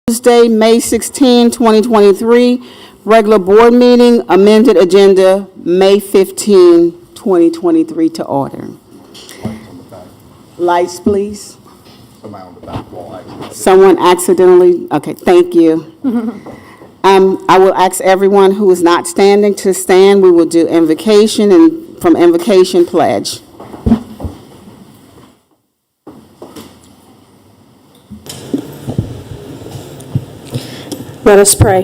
Tuesday, May 16, 2023, regular board meeting, amended agenda, May 15, 2023 to order. Lights, please. Somebody on the back wall actually. Someone accidentally, okay, thank you. I will ask everyone who is not standing to stand. We will do invocation and from invocation pledge. Let us pray.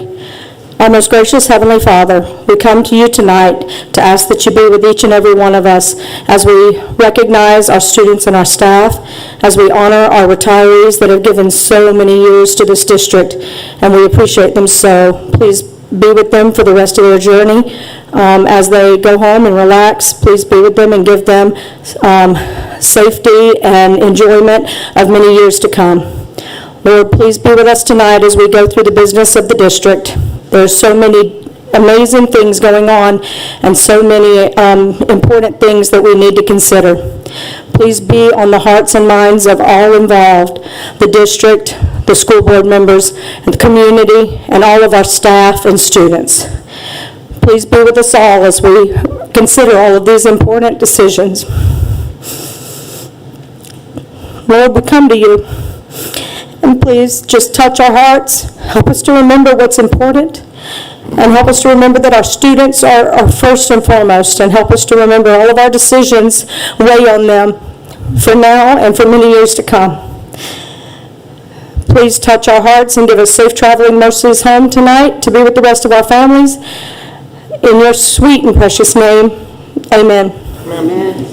Our most gracious Heavenly Father, we come to you tonight to ask that you be with each and every one of us as we recognize our students and our staff, as we honor our retirees that have given so many years to this district, and we appreciate them so. Please be with them for the rest of their journey. As they go home and relax, please be with them and give them safety and enjoyment of many years to come. Lord, please be with us tonight as we go through the business of the district. There's so many amazing things going on and so many important things that we need to consider. Please be on the hearts and minds of all involved, the district, the school board members, and the community, and all of our staff and students. Please be with us all as we consider all of these important decisions. Lord, we come to you. And please just touch our hearts, help us to remember what's important, and help us to remember that our students are first and foremost, and help us to remember all of our decisions weigh on them for now and for many years to come. Please touch our hearts and give us safe traveling mercies home tonight to be with the rest of our families. In your sweet and precious name, amen. Amen.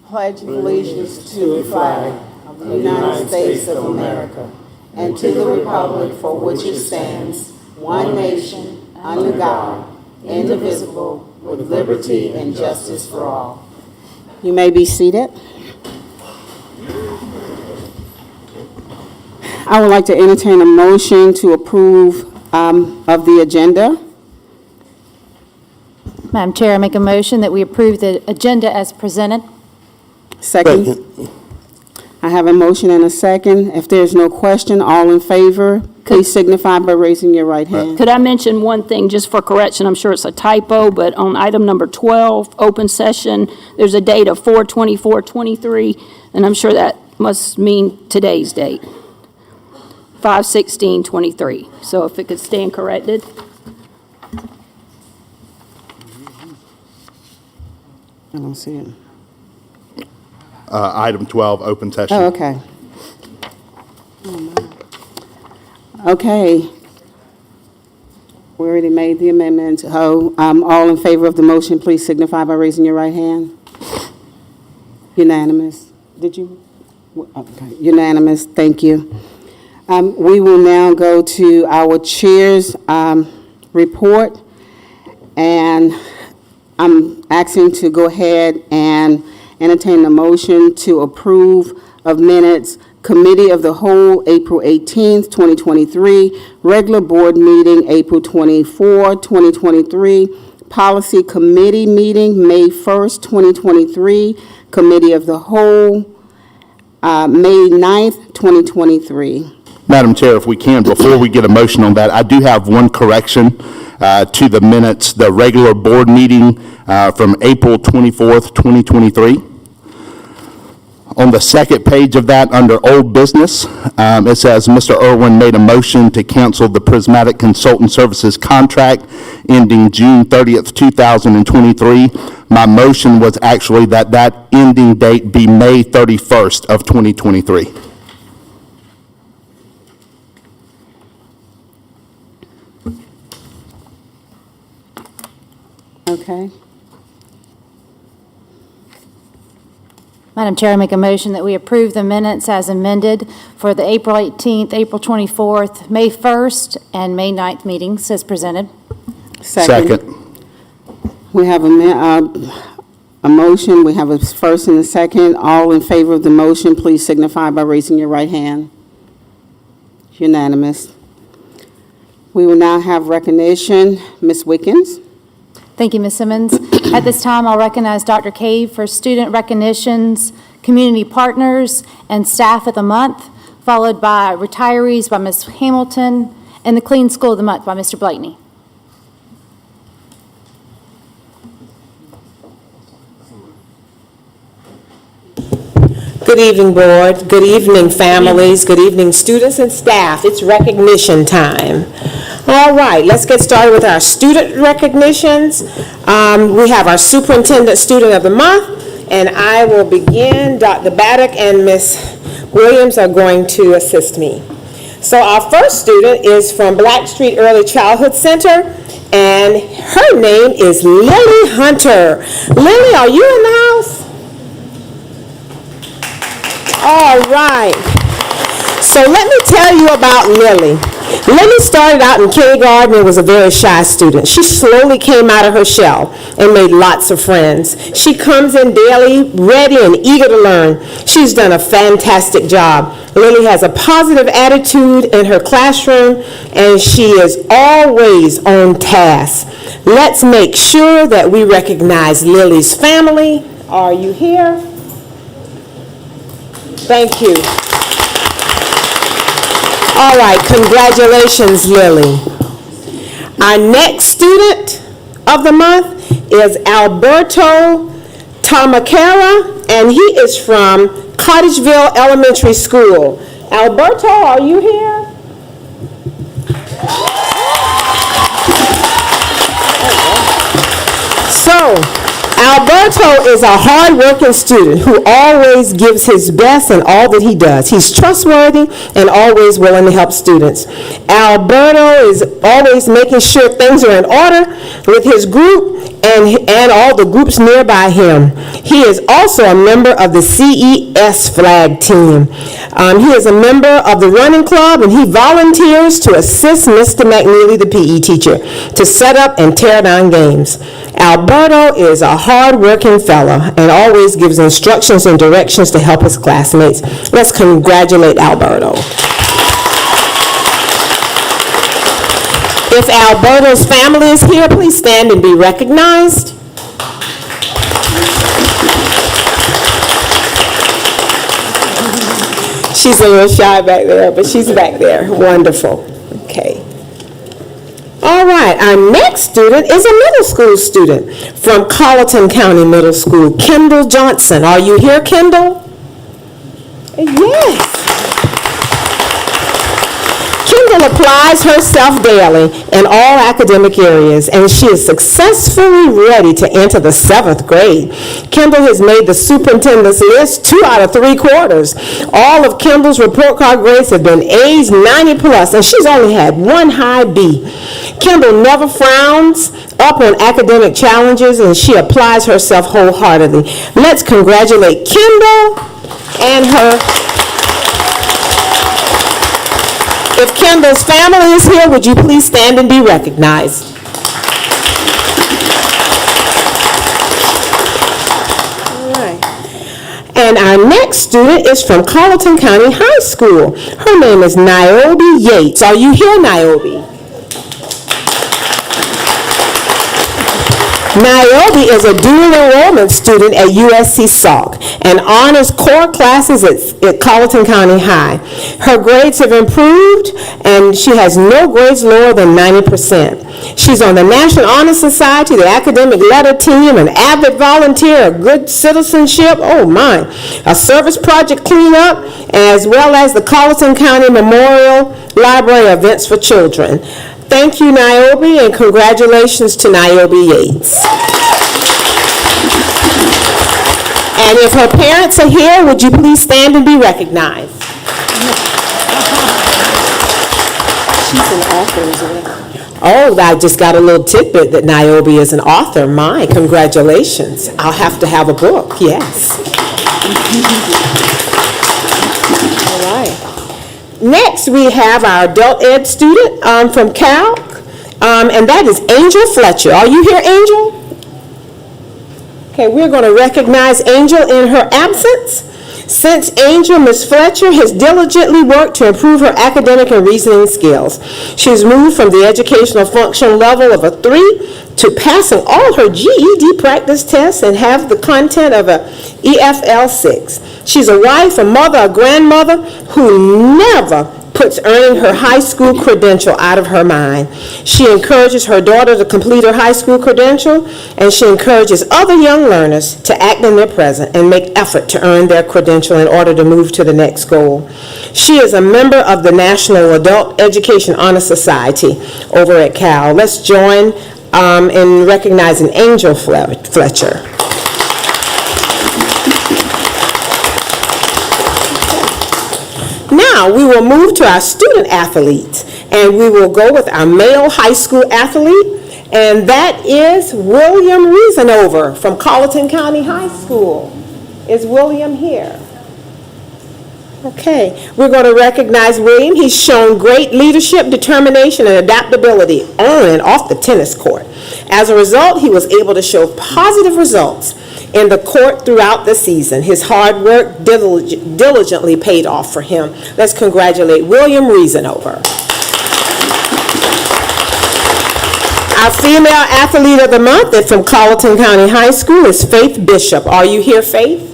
Pledge allegiance to the flag of the United States of America and to the republic for which it stands, one nation, under God, indivisible, with liberty and justice for all. You may be seated. I would like to entertain a motion to approve of the agenda. Madam Chair, I make a motion that we approve the agenda as presented. Second. I have a motion and a second. If there's no question, all in favor, please signify by raising your right hand. Could I mention one thing just for correction? I'm sure it's a typo, but on item number 12, open session, there's a date of 4/24/23, and I'm sure that must mean today's date, 5/16/23. So if it could stand corrected. I don't see it. Item 12, open session. Oh, okay. Oh, my. Okay. We already made the amendment. All in favor of the motion, please signify by raising your right hand. Unanimous. Did you? Okay. Unanimous. Thank you. We will now go to our chair's report, and I'm asking to go ahead and entertain a motion to approve of minutes, Committee of the Whole, April 18th, 2023, regular board meeting, April 24, 2023, Policy Committee meeting, May 1st, 2023, Committee of the Whole, May 9th, 2023. Madam Chair, if we can, before we get a motion on that, I do have one correction to the minutes, the regular board meeting from April 24th, 2023. On the second page of that, under old business, it says Mr. Irwin made a motion to cancel the Prismatic Consultant Services contract ending June 30th, 2023. My motion was actually that ending date be May 31st of 2023. Okay. Madam Chair, I make a motion that we approve the minutes as amended for the April 18th, April 24th, May 1st, and May 9th meetings as presented. Second. We have a motion. We have a first and a second. All in favor of the motion, please signify by raising your right hand. Unanimous. We will now have recognition. Ms. Wickens. Thank you, Ms. Simmons. At this time, I'll recognize Dr. Cave for student recognitions, community partners, and staff of the month. followed by Retirees by Ms. Hamilton, and the Clean School of the Month by Mr. Blakeney. Good evening, board. Good evening, families. Good evening, students and staff. It's recognition time. All right, let's get started with our student recognitions. We have our Superintendent Student of the Month, and I will begin. Dr. Baddock and Ms. Williams are going to assist me. So our first student is from Blackstreet Early Childhood Center, and her name is Lily Hunter. Lily, are you in the house? All right. So let me tell you about Lily. Lily started out in kindergarten and was a very shy student. She slowly came out of her shell and made lots of friends. She comes in daily, ready and eager to learn. She's done a fantastic job. Lily has a positive attitude in her classroom, and she is always on task. Let's make sure that we recognize Lily's family. Are you here? Thank you. All right, congratulations, Lily. Our next student of the month is Alberto Tamakera, and he is from Cottageville Elementary School. Alberto, are you here? So, Alberto is a hard-working student who always gives his best in all that he does. He's trustworthy and always willing to help students. Alberto is always making sure things are in order with his group and all the groups nearby him. He is also a member of the CES flag team. He is a member of the running club, and he volunteers to assist Mr. McNeely, the PE teacher, to set up and tear down games. Alberto is a hard-working fella and always gives instructions and directions to help his classmates. Let's congratulate Alberto. If Alberto's family is here, please stand and be recognized. She's a little shy back there, but she's back there. Wonderful. Okay. All right, our next student is a middle school student from Colleton County Middle School, Kendall Johnson. Are you here, Kendall? Yes. Kendall applies herself daily in all academic areas, and she is successfully ready to enter the 7th grade. Kendall has made the superintendent's list 2 out of 3 quarters. All of Kendall's report card grades have been A's, 90 plus, and she's only had 1 high B. Kendall never frowns up on academic challenges, and she applies herself wholeheartedly. Let's congratulate Kendall and her. If Kendall's family is here, would you please stand and be recognized? All right. And our next student is from Colleton County High School. Her name is Niobe Yates. Are you here, Niobe? Niobe is a dual enrollment student at USC Salk and honors core classes at Colleton County High. Her grades have improved, and she has no grades lower than 90%. She's on the National Honor Society, the Academic Letter Team, an avid volunteer, a good citizenship, oh my, a service project cleanup, as well as the Colleton County Memorial Library events for children. Thank you, Niobe, and congratulations to Niobe Yates. And if her parents are here, would you please stand and be recognized? She's an author as well. Oh, I just got a little tidbit that Niobe is an author. My, congratulations. I'll have to have a book, yes. All right. Next, we have our adult ed student from Cal, and that is Angel Fletcher. Are you here, Angel? Okay, we're going to recognize Angel in her absence. Since Angel, Ms. Fletcher has diligently worked to improve her academic and reasoning skills. She's moved from the educational function level of a 3 to passing all her GED practice tests and have the content of a EFL 6. She's a wife, a mother, a grandmother who never puts earning her high school credential out of her mind. She encourages her daughter to complete her high school credential, and she encourages other young learners to act in their present and make effort to earn their credential in order to move to the next goal. She is a member of the National Adult Education Honor Society over at Cal. Let's join in recognizing Angel Fletcher. Now, we will move to our student athletes, and we will go with our male high school athlete, and that is William Reasonover from Colleton County High School. Is William here? Okay, we're going to recognize William. He's shown great leadership, determination, and adaptability on and off the tennis court. As a result, he was able to show positive results in the court throughout the season. His hard work diligently paid off for him. Let's congratulate William Reasonover. Our female athlete of the month from Colleton County High School is Faith Bishop. Are you here, Faith?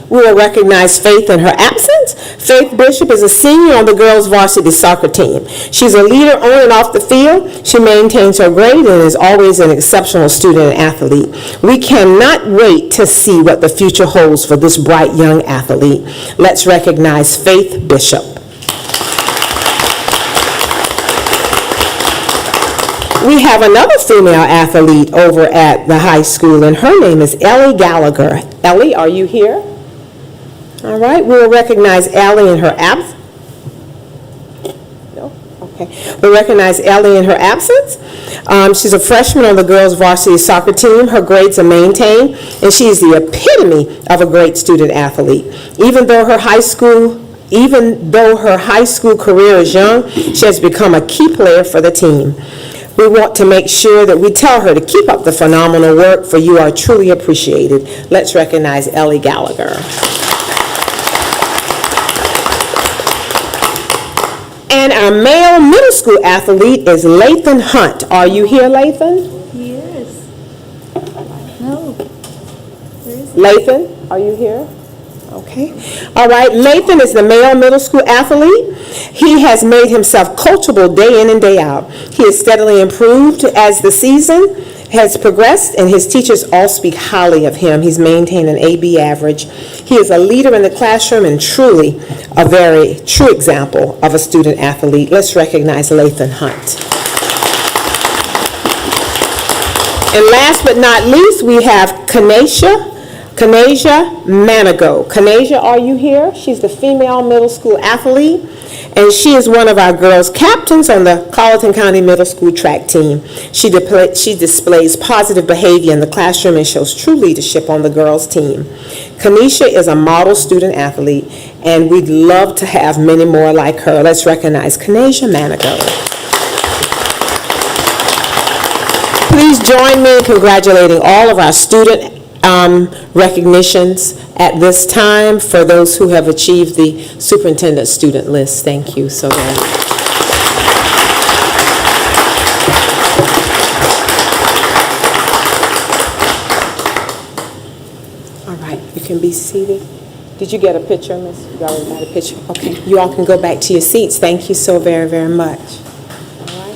We will recognize Faith in her absence. Faith Bishop is a senior on the girls' varsity soccer team. She's a leader on and off the field. She maintains her grade and is always an exceptional student and athlete. We cannot wait to see what the future holds for this bright young athlete. Let's recognize Faith Bishop. We have another female athlete over at the high school, and her name is Ellie Gallagher. Ellie, are you here? All right, we will recognize Ellie in her absence. No? Okay. We'll recognize Ellie in her absence. She's a freshman on the girls' varsity soccer team. Her grades are maintained, and she's the epitome of a great student athlete. Even though her high school career is young, she has become a key player for the team. We want to make sure that we tell her to keep up the phenomenal work, for you are truly appreciated. Let's recognize Ellie Gallagher. And our male middle school athlete is Lathan Hunt. Are you here, Lathan? He is. No. Lathan, are you here? Okay. All right. Lathan is the male middle school athlete. He has made himself coachable day in and day out. He has steadily improved as the season has progressed, and his teachers all speak highly of him. He's maintained an AB average. He is a leader in the classroom and truly a very true example of a student athlete. Let's recognize Lathan Hunt. And last but not least, we have Kanasia Manigo. Kanasia, are you here? She's the female middle school athlete, and she is one of our girls' captains on the Colleton County Middle School track team. She displays positive behavior in the classroom and shows true leadership on the girls' team. Kanisha is a model student athlete, and we'd love to have many more like her. Let's recognize Kanasia Manigo. Please join me in congratulating all of our student recognitions at this time for those who have achieved the superintendent student list. Thank you so very much. All right, you can be seated. Did you get a picture, Miss? You already got a picture? Okay, you all can go back to your seats. Thank you so very, very much. All right.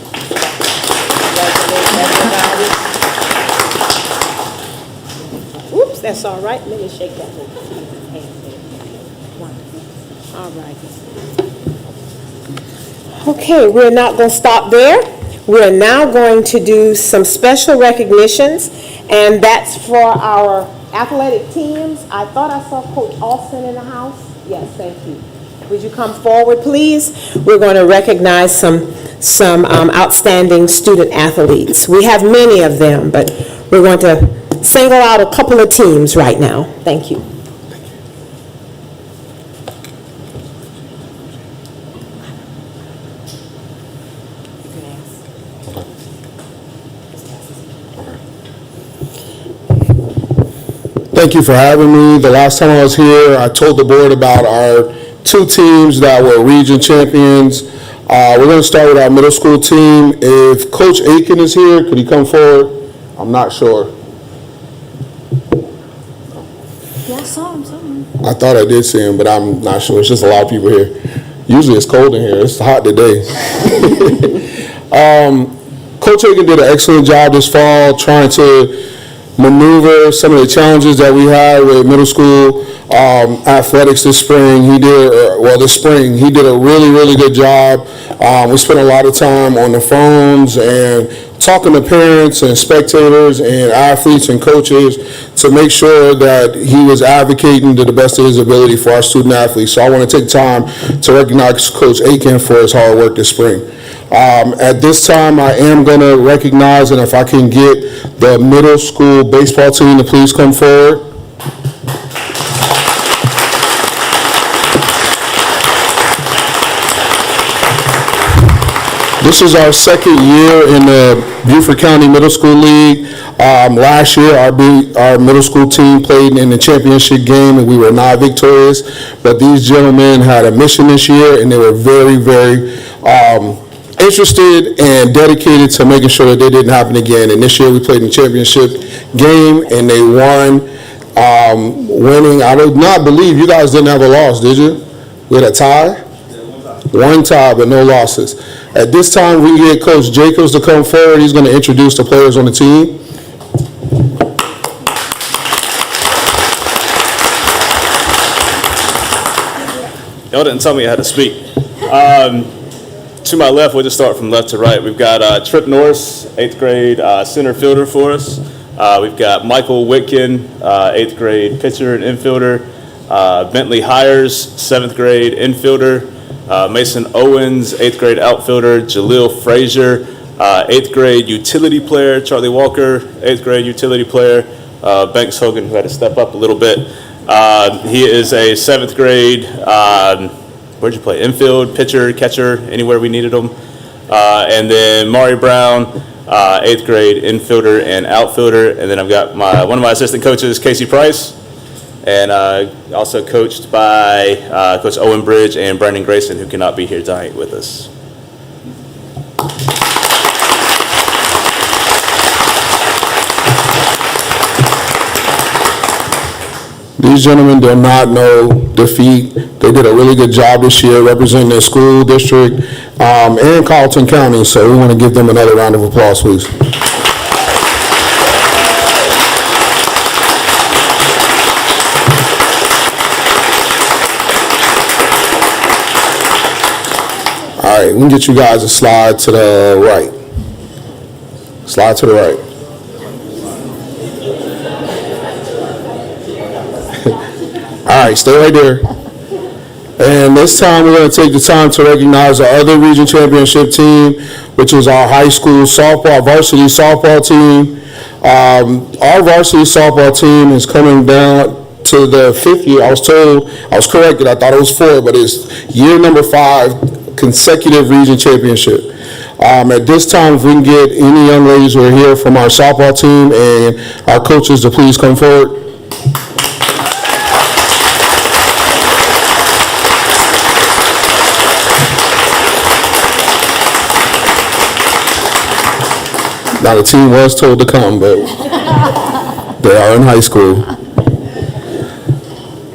Congratulations, everybody. Oops, that's all right. Let me shake that one. All right. Okay, we're not going to stop there. We're now going to do some special recognitions, and that's for our athletic teams. I thought I saw Coach Austin in the house. Yes, thank you. Would you come forward, please? We're going to recognize some outstanding student athletes. We have many of them, but we're going to single out a couple of teams right now. Thank you. Thank you for having me. The last time I was here, I told the board about our two teams that were region champions. We're going to start with our middle school team. If Coach Aiken is here, could he come forward? I'm not sure. Yeah, I saw him somewhere. I thought I did see him, but I'm not sure. It's just a lot of people here. Usually it's cold in here. It's hot today. Coach Aiken did an excellent job this fall trying to maneuver some of the challenges that we had with middle school athletics this spring. This spring, he did a really, really good job. We spent a lot of time on the phones and talking to parents and spectators and athletes and coaches to make sure that he was advocating to the best of his ability for our student athletes. So I want to take time to recognize Coach Aiken for his hard work this spring. At this time, I am going to recognize, and if I can get the middle school baseball team to please come forward. This is our second year in the Beaufort County Middle School League. Last year, our middle school team played in the championship game, and we were not victorious. But these gentlemen had a mission this year, and they were very, very interested and dedicated to making sure that they didn't happen again. And this year, we played in the championship game, and they won, winning. I do not believe you guys didn't have a loss, did you? We had a tie? One tie, but no losses. At this time, we get Coach Jacobs to come forward. He's going to introduce the players on the team. Y'all didn't tell me I had to speak. To my left, we'll just start from left to right. We've got Trip Norris, 8th grade center fielder for us. We've got Michael Whitkin, 8th grade pitcher and infielder. Bentley Hires, 7th grade infielder. Mason Owens, 8th grade outfielder. Jaleel Frazier, 8th grade utility player. Charlie Walker, 8th grade utility player. Banks Hogan, who had to step up a little bit. He is a 7th grade, where'd you play? Infield, pitcher, catcher, anywhere we needed him. And then Maury Brown, 8th grade infielder and outfielder. And then I've got one of my assistant coaches, Casey Price. And also coached by Coach Owen Bridge and Brandon Grayson, who cannot be here tonight with us. These gentlemen do not know defeat. They did a really good job this year representing their school district and Carleton County, so we want to give them another round of applause, please. All right, we can get you guys a slide to the right. Slide to the right. All right, stay right there. And this time we're going to take the time to recognize our other region championship team, which is our high school softball, varsity softball team. Our varsity softball team is coming down to the 5th year. I was told, I was corrected, I thought it was 4, but it's year number 5 consecutive region championship. At this time, if we can get any young ladies who are here from our softball team and our coaches to please come forward. Now, the team was told to come, but they are in high school.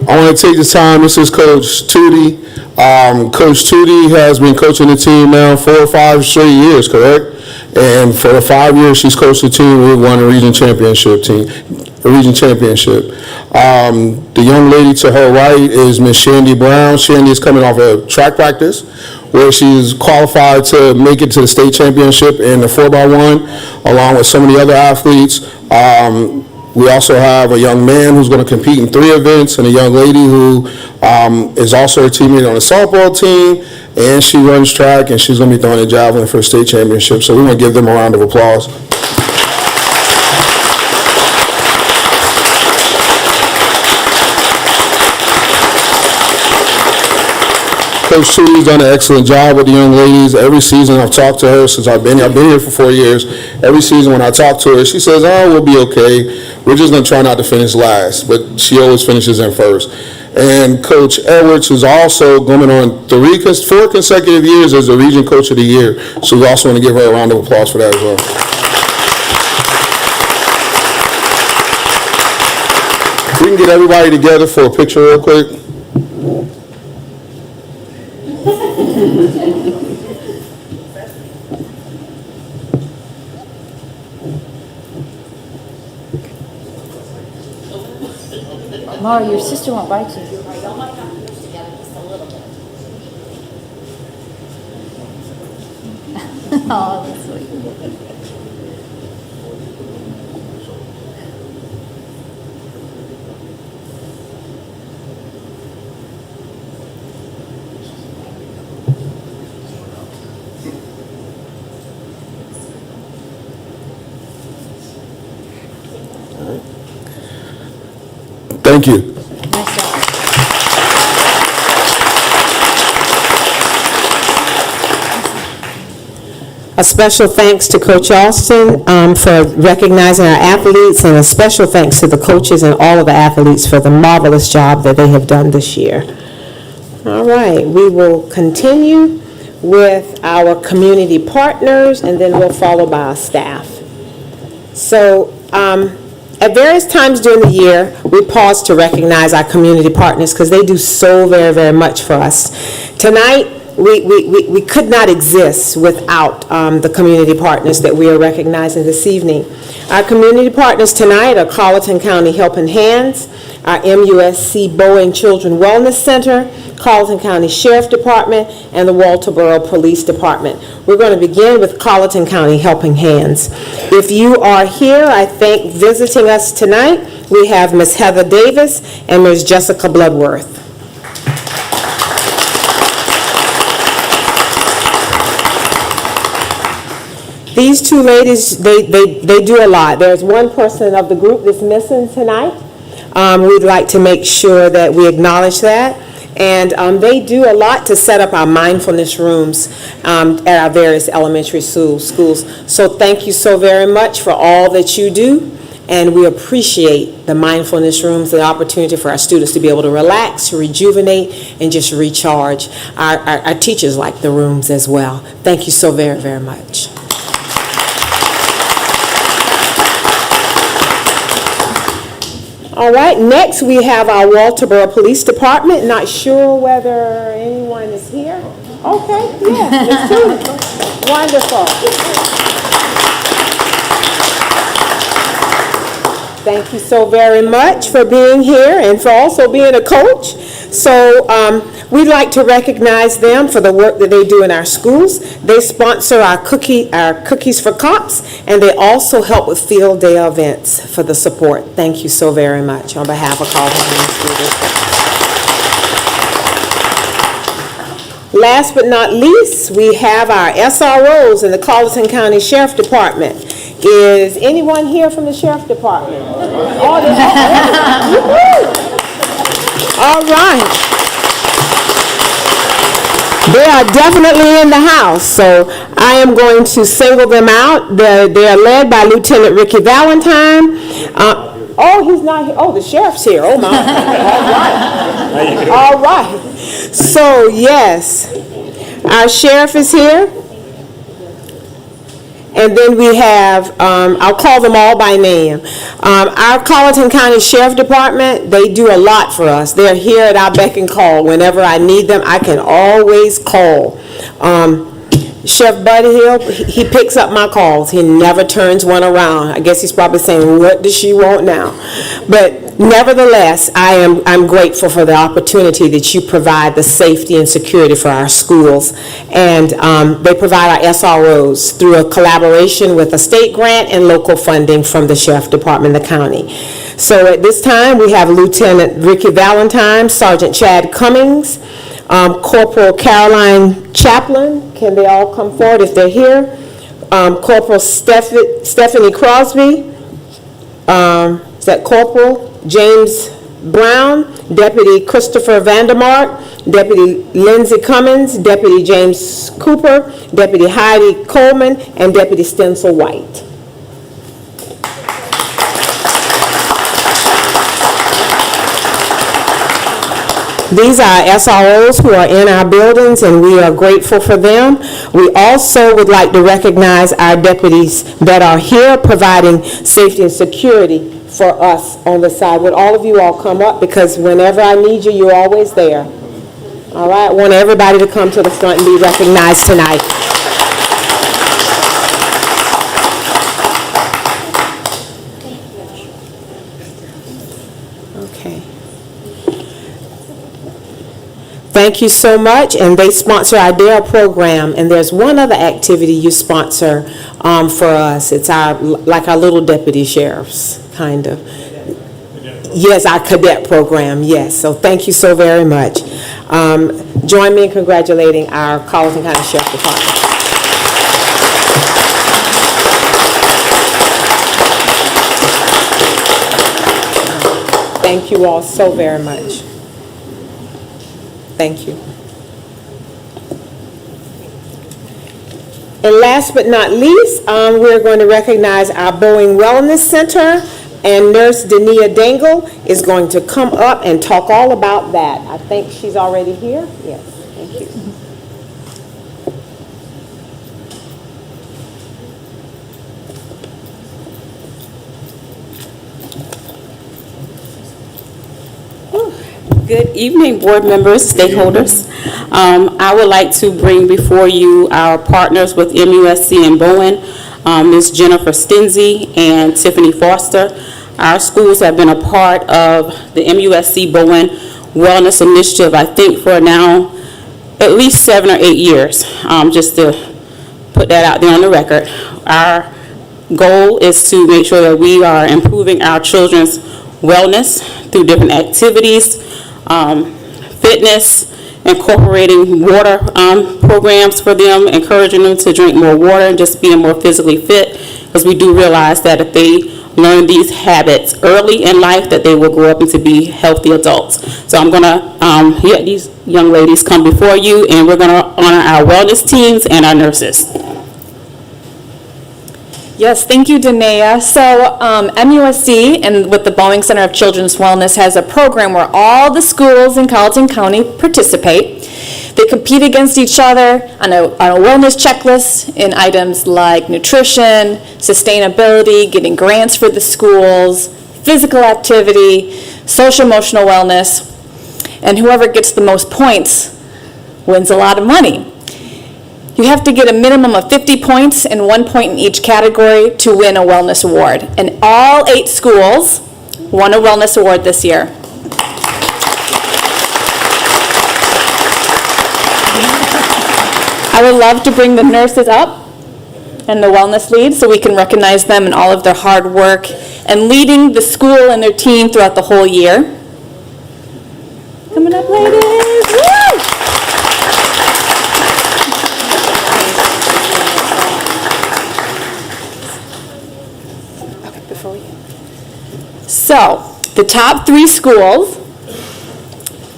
I want to take this time. This is Coach Tootie. Coach Tootie has been coaching the team now 4 or 5 straight years, correct? And for the 5 years she's coached the team, we've won a region championship. The young lady to her right is Miss Shandy Brown. Shandy is coming off a track practice where she's qualified to make it to the state championship in the 4x1, along with so many other athletes. We also have a young man who's going to compete in 3 events, and a young lady who is also a teammate on the softball team, and she runs track, and she's going to be throwing a javelin for a state championship. So we want to give them a round of applause. Coach Tootie's done an excellent job with the young ladies. Every season I've talked to her since I've been here for 4 years. Every season when I talk to her, she says, "Oh, we'll be okay. We're just going to try not to finish last," but she always finishes in first. And Coach Edwards is also going on 4 consecutive years as the Region Coach of the Year. So we also want to give her a round of applause for that as well. We can get everybody together for a picture real quick. Mara, your sister won't bite you. Oh, that's sweet. Thank you. Nice job. A special thanks to Coach Austin for recognizing our athletes, and a special thanks to the coaches and all of the athletes for the marvelous job that they have done this year. All right, we will continue with our community partners, and then we'll follow by our staff. So, at various times during the year, we pause to recognize our community partners because they do so very, very much for us. Tonight, we could not exist without the community partners that we are recognizing this evening. Our community partners tonight are Colleton County Helping Hands, our MUSC Bowen Children Wellness Center, Colleton County Sheriff Department, and the Walterboro Police Department. We're going to begin with Colleton County Helping Hands. If you are here, I think visiting us tonight, we have Ms. Heather Davis and Ms. Jessica Bloodworth. These two ladies, they do a lot. There's one person of the group that's missing tonight. We'd like to make sure that we acknowledge that. And they do a lot to set up our mindfulness rooms at our various elementary schools. So thank you so very much for all that you do. And we appreciate the mindfulness rooms, the opportunity for our students to be able to relax, rejuvenate, and just recharge. Our teachers like the rooms as well. Thank you so very, very much. All right, next we have our Walterboro Police Department. Not sure whether anyone is here. Okay, yeah, Ms. Tina. Wonderful. Thank you so very much for being here and for also being a coach. So we'd like to recognize them for the work that they do in our schools. They sponsor our Cookies for Cops, and they also help with field day events for the support. Thank you so very much on behalf of Colleton School District. Last but not least, we have our SROs in the Colleton County Sheriff Department. Is anyone here from the Sheriff Department? All right. They are definitely in the house, so I am going to single them out. They are led by Lieutenant Ricky Valentine. Oh, he's not here. Oh, the sheriff's here. Oh, my. All right. So, yes, our sheriff is here. And then we have, I'll call them all by name. Our Colleton County Sheriff Department, they do a lot for us. They're here at our beck and call. Whenever I need them, I can always call. Sheriff Buddy Hill, he picks up my calls. He never turns one around. I guess he's probably saying, what does she want now? But nevertheless, I'm grateful for the opportunity that you provide the safety and security for our schools. And they provide our SROs through a collaboration with a state grant and local funding from the Sheriff Department of the county. So at this time, we have Lieutenant Ricky Valentine, Sergeant Chad Cummings, Corporal Caroline Chaplin. Can they all come forward if they're here? Corporal Stephanie Crosby. Is that Corporal James Brown? Deputy Christopher Vandermark. Deputy Lindsey Cummins. Deputy James Cooper. Deputy Heidi Coleman. And Deputy Stencil White. These are SROs who are in our buildings, and we are grateful for them. We also would like to recognize our deputies that are here providing safety and security for us on the side. Would all of you all come up, because whenever I need you, you're always there. All right, I want everybody to come to the front and be recognized tonight. Okay. Thank you so much, and they sponsor our DARE program, and there's one other activity you sponsor for us. It's like our little deputy sheriffs, kind of. Yes, our cadet program, yes. So thank you so very much. Join me in congratulating our Colleton County Sheriff Department. Thank you all so very much. Thank you. And last but not least, we're going to recognize our Boeing Wellness Center, and Nurse Dania Dangle is going to come up and talk all about that. I think she's already here. Yes, thank you. Good evening, board members, stakeholders. I would like to bring before you our partners with MUSC and Bowen, Ms. Jennifer Stinzy and Tiffany Foster. Our schools have been a part of the MUSC Bowen Wellness Initiative, I think, for now at least 7 or 8 years, just to put that out there on the record. Our goal is to make sure that we are improving our children's wellness through different activities, fitness, incorporating water programs for them, encouraging them to drink more water and just being more physically fit, because we do realize that if they learn these habits early in life, that they will grow up into be healthy adults. So I'm going to let these young ladies come before you, and we're going to honor our wellness teams and our nurses. Yes, thank you, Danae. So MUSC and with the Boeing Center of Children's Wellness has a program where all the schools in Colleton County participate. They compete against each other on a wellness checklist in items like nutrition, sustainability, getting grants for the schools, physical activity, social emotional wellness, and whoever gets the most points wins a lot of money. You have to get a minimum of 50 points and 1 point in each category to win a wellness award. And all 8 schools won a wellness award this year. I would love to bring the nurses up and the wellness leads so we can recognize them and all of their hard work and leading the school and their team throughout the whole year. Coming up, ladies. Woo! So, the top 3 schools,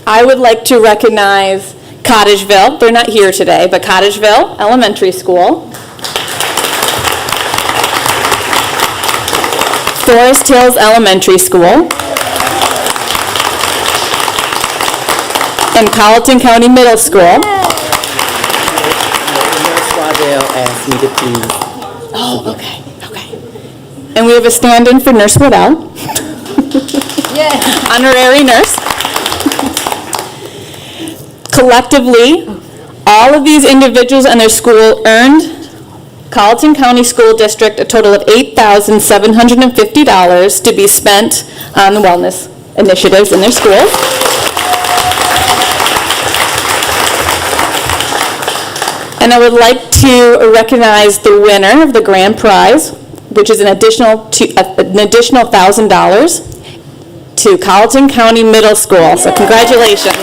I would like to recognize Cottageville. They're not here today, but Cottageville Elementary School. Forest Hills Elementary School. And Colleton County Middle School. Nurse Waddell asked me to please. Oh, okay. And we have a stand-in for Nurse Waddell. Honorary nurse. Collectively, all of these individuals and their school earned Colleton County School District a total of $8,750 to be spent on the wellness initiatives in their schools. And I would like to recognize the winner of the grand prize, which is an additional $1,000 to Colleton County Middle School. So congratulations.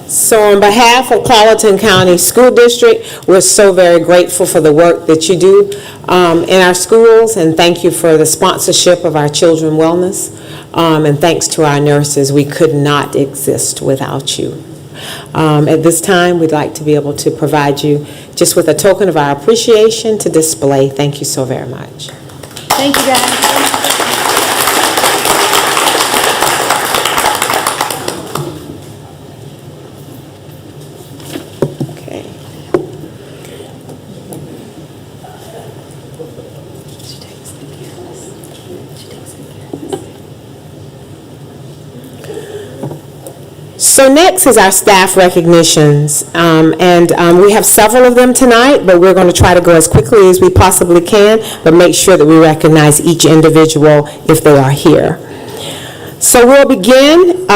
So on behalf of Colleton County School District, we're so very grateful for the work that you do in our schools, and thank you for the sponsorship of our children's wellness, and thanks to our nurses. We could not exist without you. At this time, we'd like to be able to provide you just with a token of our appreciation to display. Thank you so very much. Thank you, guys. Okay. So next is our staff recognitions, and we have several of them tonight, but we're going to try to go as quickly as we possibly can, but make sure that we recognize each individual if they are here. So we'll begin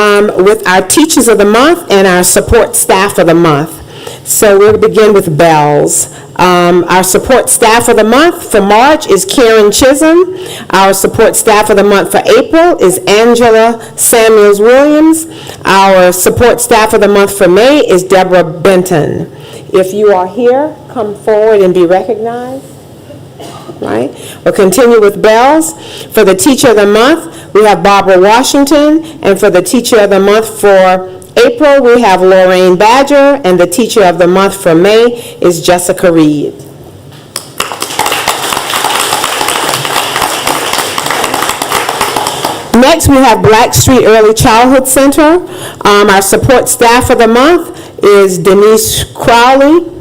with our Teachers of the Month and our Support Staff of the Month. So we'll begin with Bells. Our Support Staff of the Month for March is Karen Chisholm. Our Support Staff of the Month for April is Angela Samuels-Williams. Our Support Staff of the Month for May is Deborah Benton. If you are here, come forward and be recognized. Right? We'll continue with Bells. For the Teacher of the Month, we have Barbara Washington, and for the Teacher of the Month for April, we have Lorraine Badger, and the Teacher of the Month for May is Jessica Reed. Next, we have Blackstreet Early Childhood Center. Our Support Staff of the Month is Denise Crowley.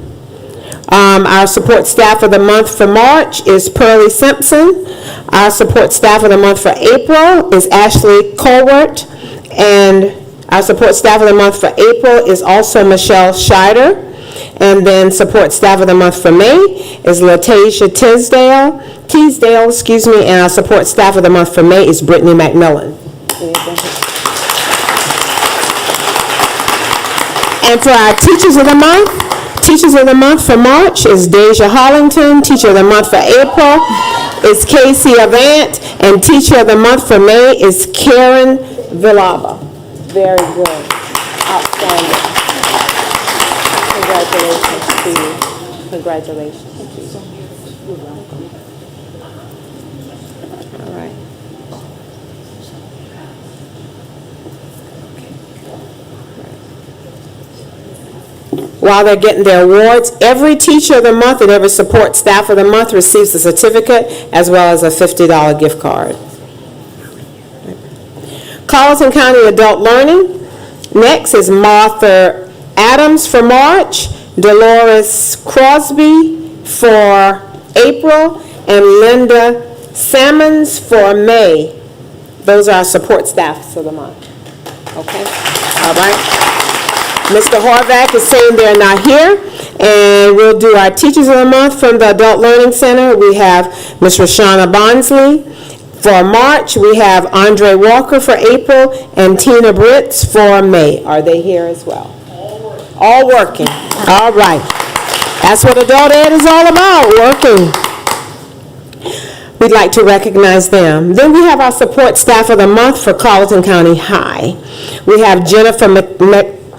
Our Support Staff of the Month for March is Pearlie Simpson. Our Support Staff of the Month for April is Ashley Colbert. And our Support Staff of the Month for April is also Michelle Scheider. And then Support Staff of the Month for May is Latasia Teasdale, and our Support Staff of the Month for May is Brittany McMillan. And for our Teachers of the Month for March is Deja Hollington. Teacher of the Month for April is Casey Avant, and Teacher of the Month for May is Karen Villava. Very good. Outstanding. Congratulations to you. Congratulations. You're welcome. All right. While they're getting their awards, every Teacher of the Month and every Support Staff of the Month receives a certificate as well as a $50 gift card. Carleton County Adult Learning. Next is Martha Adams for March, Dolores Crosby for April, and Linda Sammons for May. Those are our support staffs for the month. Okay? All right. Mr. Horvath is saying they're not here, and we'll do our Teachers of the Month from the Adult Learning Center. We have Ms. Rashana Bonsley. For March, we have Andre Walker for April and Tina Britz for May. Are they here as well? All working. All right. That's what adult ed is all about, working. We'd like to recognize them. Then we have our Support Staff of the Month for Carleton County High. We have Jennifer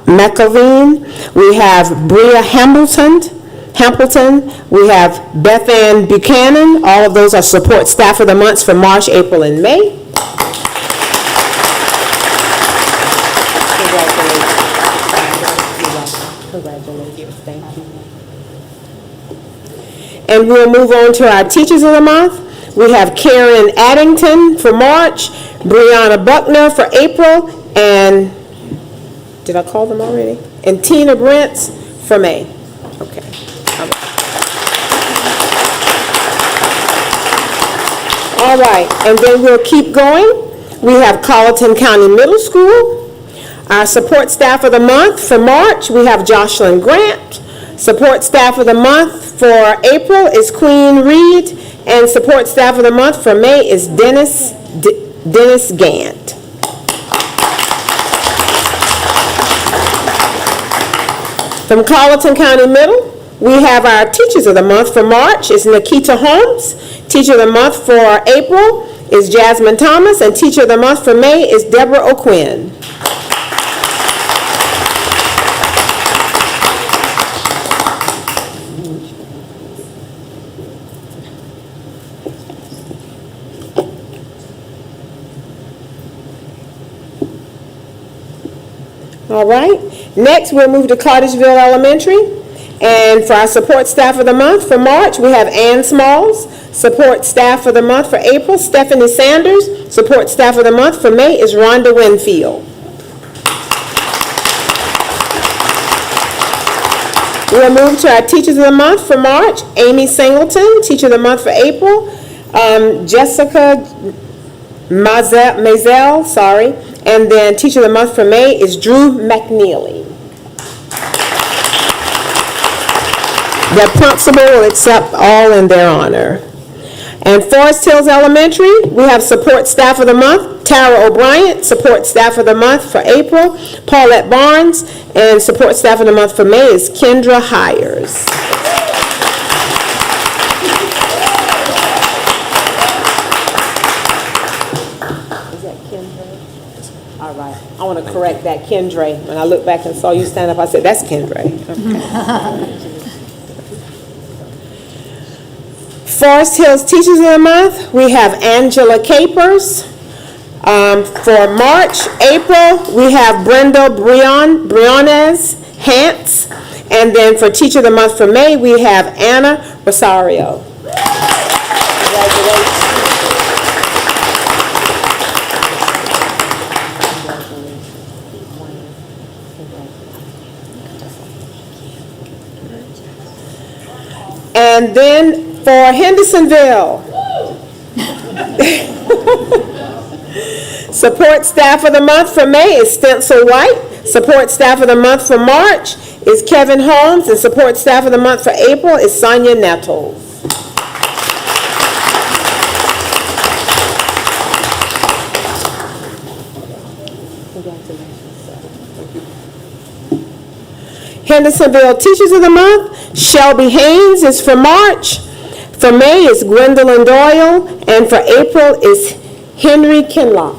McElveen. We have Bria Hamilton. We have Beth Ann Buchanan. All of those are Support Staff of the Months for March, April, and May. Congratulations. Thank you. And we'll move on to our Teachers of the Month. We have Karen Addington for March, Brianna Buckner for April, and did I call them already? And Tina Brentz for May. Okay. All right, and then we'll keep going. We have Carleton County Middle School. Our Support Staff of the Month for March, we have Jocelyn Grant. Support Staff of the Month for April is Queen Reed, and Support Staff of the Month for May is Dennis Gant. From Carleton County Middle, we have our Teachers of the Month for March is Nikita Holmes. Teacher of the Month for April is Jasmine Thomas, and Teacher of the Month for May is Deborah O'Quinn. All right. Next, we'll move to Cartersville Elementary. And for our support staff of the month for March, we have Ann Smalls. Support staff of the month for April, Stephanie Sanders. Support staff of the month for May is Rhonda Winfield. We'll move to our teachers of the month for March. Amy Singleton, teacher of the month for April. Jessica Mazel, sorry. And then teacher of the month for May is Drew McNeely. The principal will accept all in their honor. And Forest Hills Elementary, we have support staff of the month, Tara O'Brien, support staff of the month for April, Paulette Barnes, and support staff of the month for May is Kendra Hires. Is that Kendra? All right. I want to correct that, Kendra. When I looked back and saw you stand up, I said, that's Kendra. Okay. Forest Hills Teachers of the Month, we have Angela Capers. For March, April, we have Brenda Briones Hance. And then for Teacher of the Month for May, we have Anna Rosario. Congratulations. And then for Hendersonville, support staff of the month for May is Stencil White. Support staff of the month for March is Kevin Holmes. And support staff of the month for April is Sonia Nettles. Hendersonville Teachers of the Month, Shelby Haynes is for March. For May is Gwendolyn Doyle, and for April is Henry Kinlock.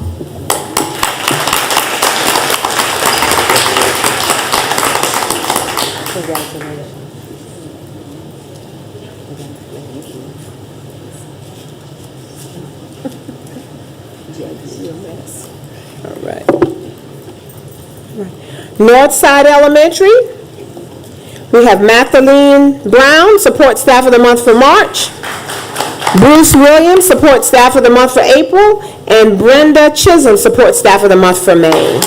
Congratulations. All right. Northside Elementary. We have Mathaleen Brown, support staff of the month for March. Bruce Williams, support staff of the month for April. And Brenda Chisholm, support staff of the month for May.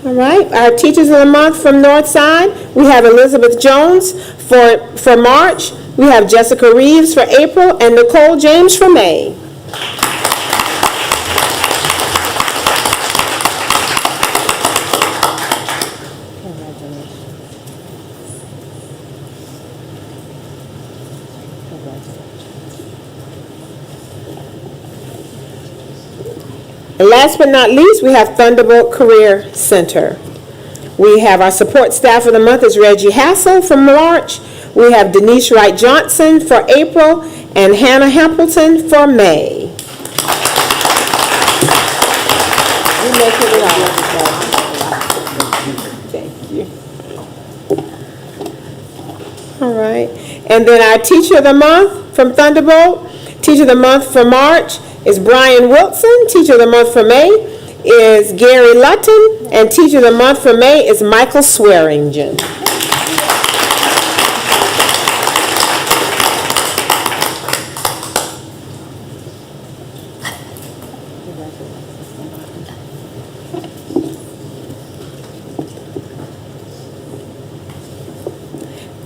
All right, our teachers of the month from Northside, we have Elizabeth Jones for March, we have Jessica Reeves for April, and Nicole James for May. And last but not least, we have Thunderbolt Career Center. We have our support staff of the month is Reggie Hassel for March. We have Denise Wright Johnson for April and Hannah Hampleton for May. Thank you. All right. And then our teacher of the month from Thunderbolt, teacher of the month for March is Brian Wilson. Teacher of the month for May is Gary Lutton. And teacher of the month for May is Michael Swearingen.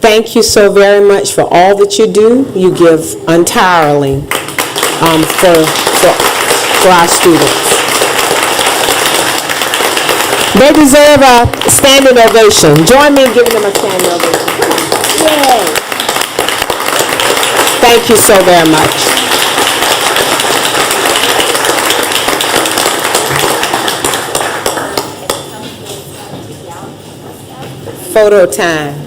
Thank you so very much for all that you do. You give entirely for our students. They deserve a standing ovation. Join me in giving them a standing ovation. Yay. Thank you so very much. Photo time.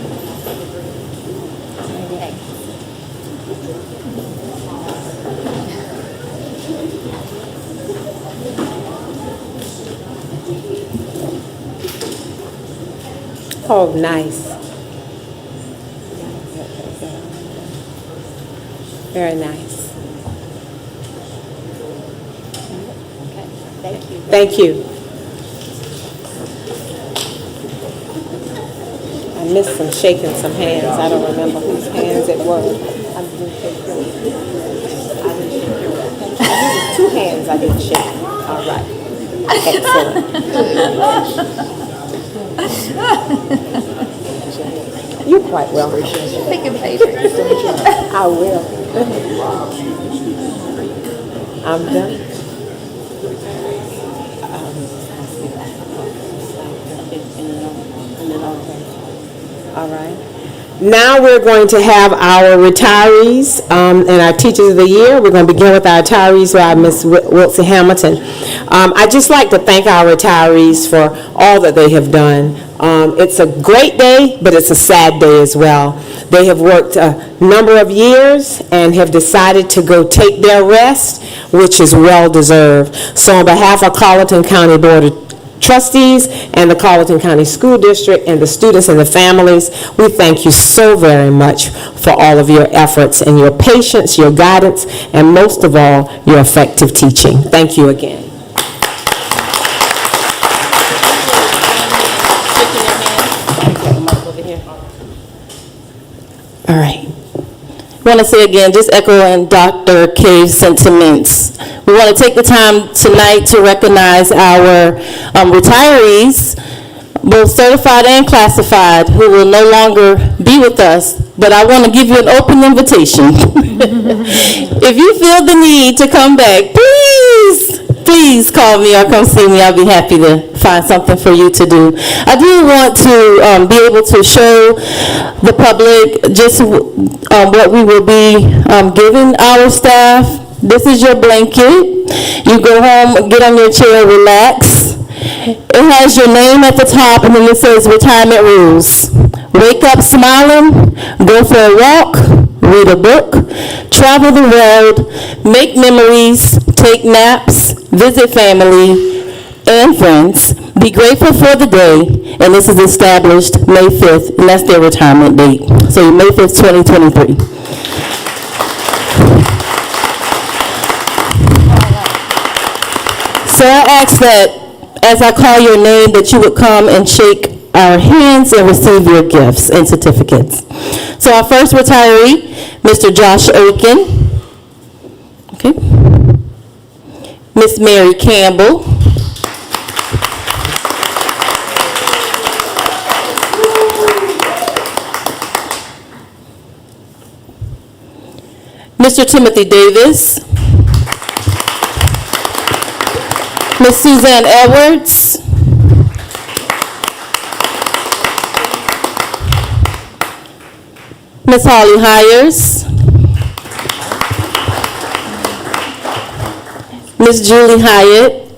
Oh, nice. Very nice. Thank you. I missed some shaking some hands. I don't remember whose hands it was. I didn't shake yours. I didn't shake yours. Two hands I didn't shake. All right. Excellent. You're quite welcome. Take a paper. I will. I'm done. All right. Now we're going to have our retirees and our teachers of the year. We're going to begin with our retirees by Ms. Wilson Hamilton. I'd just like to thank our retirees for all that they have done. It's a great day, but it's a sad day as well. They have worked a number of years and have decided to go take their rest, which is well-deserved. So on behalf of Colleton County Board of Trustees and the Colleton County School District and the students and the families, we thank you so very much for all of your efforts and your patience, your guidance, and most of all, your effective teaching. Thank you again. All right. I want to say again, just echoing Dr. K's sentiments. We want to take the time tonight to recognize our retirees, both certified and classified, who will no longer be with us. But I want to give you an open invitation. If you feel the need to come back, please call me or come see me. I'll be happy to find something for you to do. I do want to be able to show the public just what we will be giving our staff. This is your blanket. You go home, get on your chair, relax. It has your name at the top, and then it says retirement rules. Wake up smiling, go for a walk, read a book, travel the world, make memories, take naps, visit family and friends, be grateful for the day, and this is established May 5th, and that's their retirement date. So May 5th, 2023. So I ask that as I call your name that you would come and shake our hands and receive your gifts and certificates. So our first retiree, Mr. Josh Oaken. Okay. Miss Mary Campbell. Mr. Timothy Davis. Miss Suzanne Edwards. Miss Holly Hires. Miss Julie Hyatt.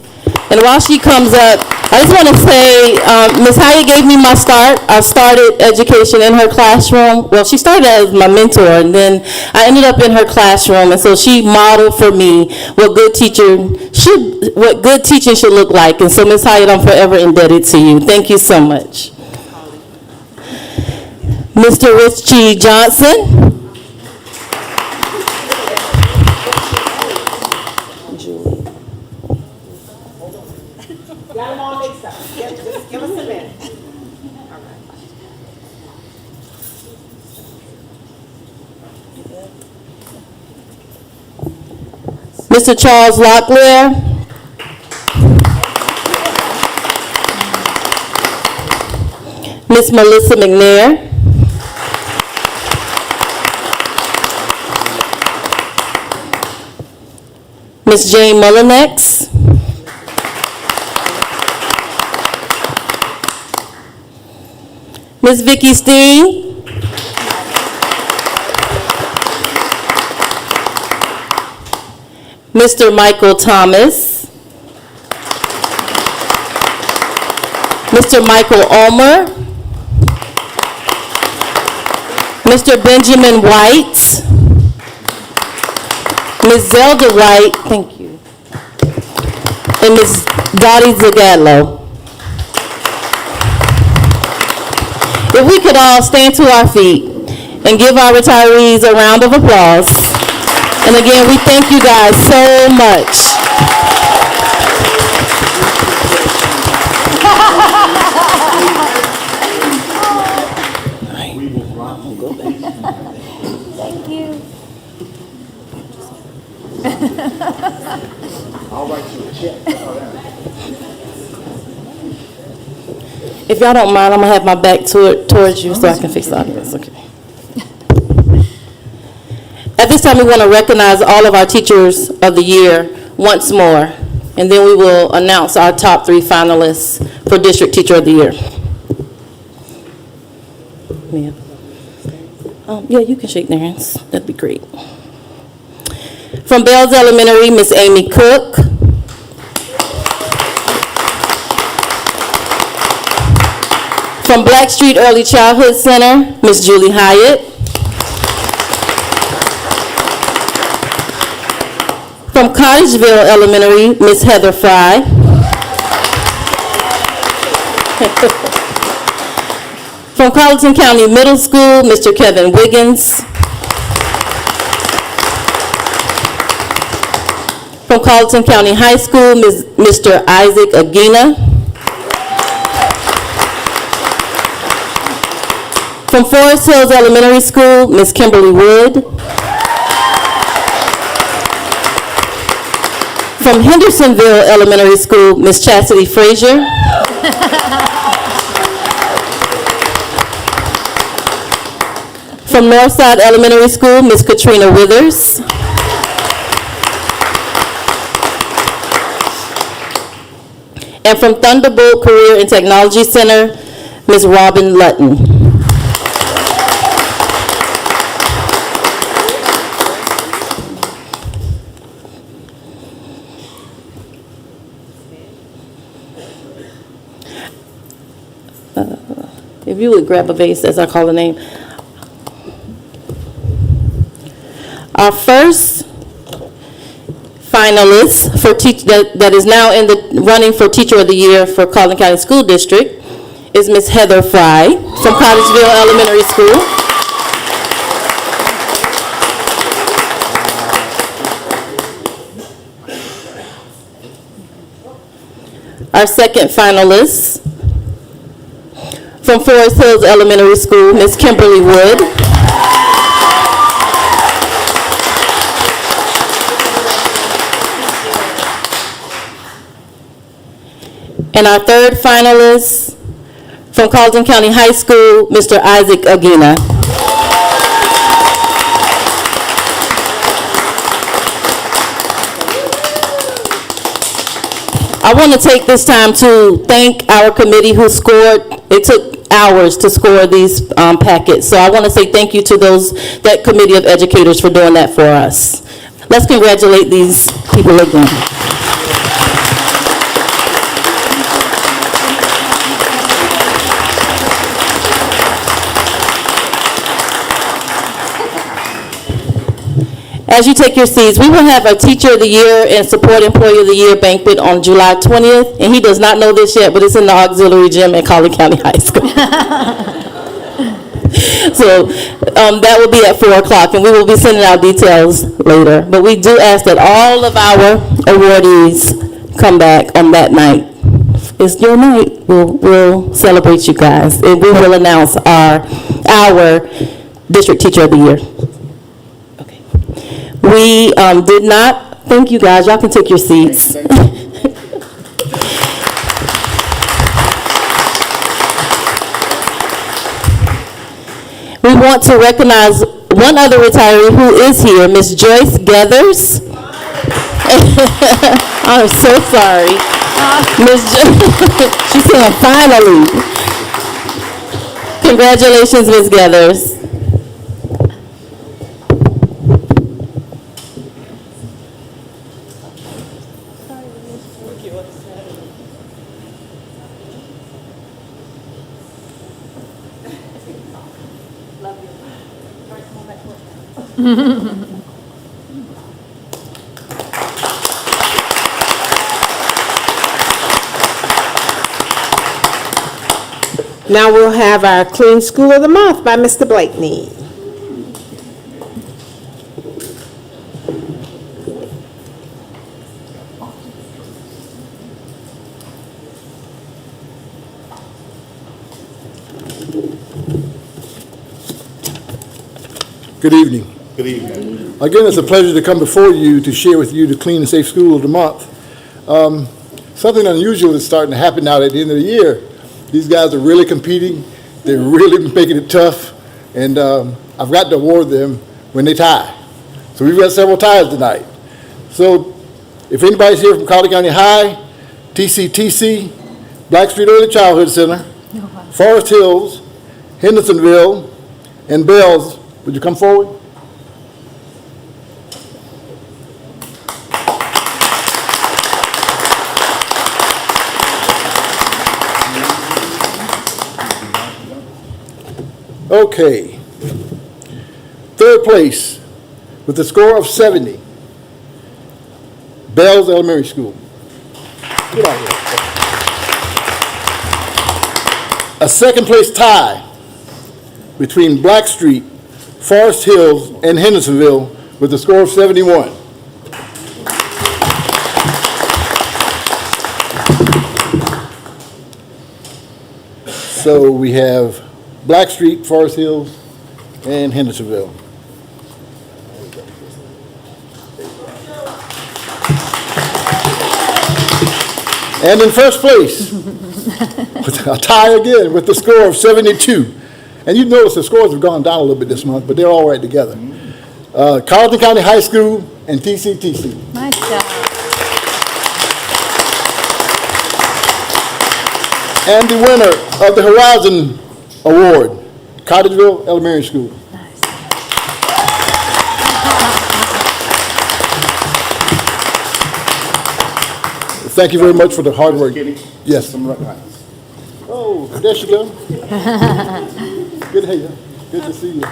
And while she comes up, I just want to say, Ms. Hyatt gave me my start. I started education in her classroom. Well, she started as my mentor, and then I ended up in her classroom, and so she modeled for me what good teaching should look like. And so, Ms. Hyatt, I'm forever indebted to you. Thank you so much. Mr. Richie Johnson. Got them all mixed up. Just give us a minute. Mr. Charles Locklear. Miss Melissa McNair. Miss Jane Mullinex. Miss Vicky Steen. Mr. Michael Thomas. Mr. Michael Ulmer. Mr. Benjamin White. Ms. Zelda White, thank you. And Ms. Dottie Zagadlo. If we could all stand to our feet and give our retirees a round of applause. And again, we thank you guys so much. Thank you. If y'all don't mind, I'm gonna have my back towards you so I can fix the audience, okay? At this time, we want to recognize all of our Teachers of the Year once more, and then we will announce our top 3 finalists for District Teacher of the Year. Yeah, you can shake their hands. That'd be great. From Bells Elementary, Miss Amy Cook. From Blackstreet Early Childhood Center, Miss Julie Hyatt. From Cottageville Elementary, Miss Heather Fry. From Carleton County Middle School, Mr. Kevin Wiggins. From Carleton County High School, Mr. Isaac Aguina. From Forest Hills Elementary School, Ms. Kimberly Wood. From Hendersonville Elementary School, Ms. Chastity Frazier. From Northside Elementary School, Ms. Katrina Withers. And from Thunderbolt Career and Technology Center, Ms. Robin Lutton. If you would grab a vase as I call the name. Our first finalist for that is now in the running for Teacher of the Year for Carleton County School District is Ms. Heather Fry from Cottageville Elementary School. Our second finalist from Forest Hills Elementary School, Ms. Kimberly Wood. And our third finalist from Carleton County High School, Mr. Isaac Aguina. I want to take this time to thank our committee who scored. It took hours to score these packets. So I want to say thank you to that committee of educators for doing that for us. Let's congratulate these people again. As you take your seats, we will have a Teacher of the Year and Support Employee of the Year banquet on July 20th, and he does not know this yet, but it's in the auxiliary gym at Carleton County High School. So that will be at 4 o'clock, and we will be sending out details later. But we do ask that all of our awardees come back on that night. It's your night. We'll celebrate you guys, and we will announce our District Teacher of the Year. We did not, thank you guys, y'all can take your seats. We want to recognize one other retiree who is here, Miss Joyce Gathers. I'm so sorry. She's saying finally. Congratulations, Miss Gathers. Now we'll have our Clean School of the Month by Mr. Blakeney. Good evening. Good evening. Again, it's a pleasure to come before you to share with you the Clean and Safe School of the Month. Something unusual is starting to happen now at the end of the year. These guys are really competing. They're really making it tough. And I've got to award them when they tie. So we've got several ties tonight. So if anybody's here from Colleton County High, TCTC, Blackstreet Early Childhood Center, Forest Hills, Hendersonville, and Bells, would you come forward? Okay. Third place with a score of 70, Bells Elementary School. Get out here. A second place tie between Blackstreet, Forest Hills, and Hendersonville with a score of 71. So we have Blackstreet, Forest Hills, and Hendersonville. And in first place, with a tie again with the score of 72. And you notice the scores have gone down a little bit this month, but they're all right together. Colleton County High School and TCTC. Nice job. And the winner of the Horizon Award, Cottageville Elementary School. Nice. Thank you very much for the hard work. Yes. Some recognize. Oh, there she goes. Good to hear you. Good to see you.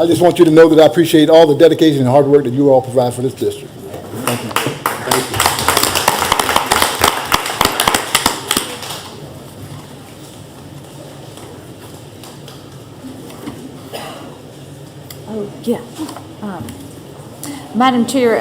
I just want you to know that I appreciate all the dedication and hard work that you all provide for this district. Thank you. Thank you. Oh, yeah. Madam Chair,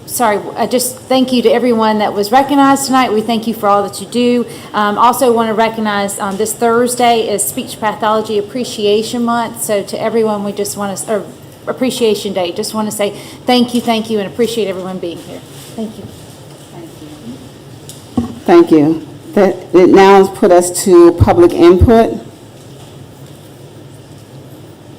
sorry, I just thank you to everyone that was recognized tonight. We thank you for all that you do. Also want to recognize this Thursday is Speech Pathology Appreciation Month. So to everyone, we just want to, or Appreciation Day, just want to say thank you, and appreciate everyone being here. Thank you. Thank you. That now has put us to public input.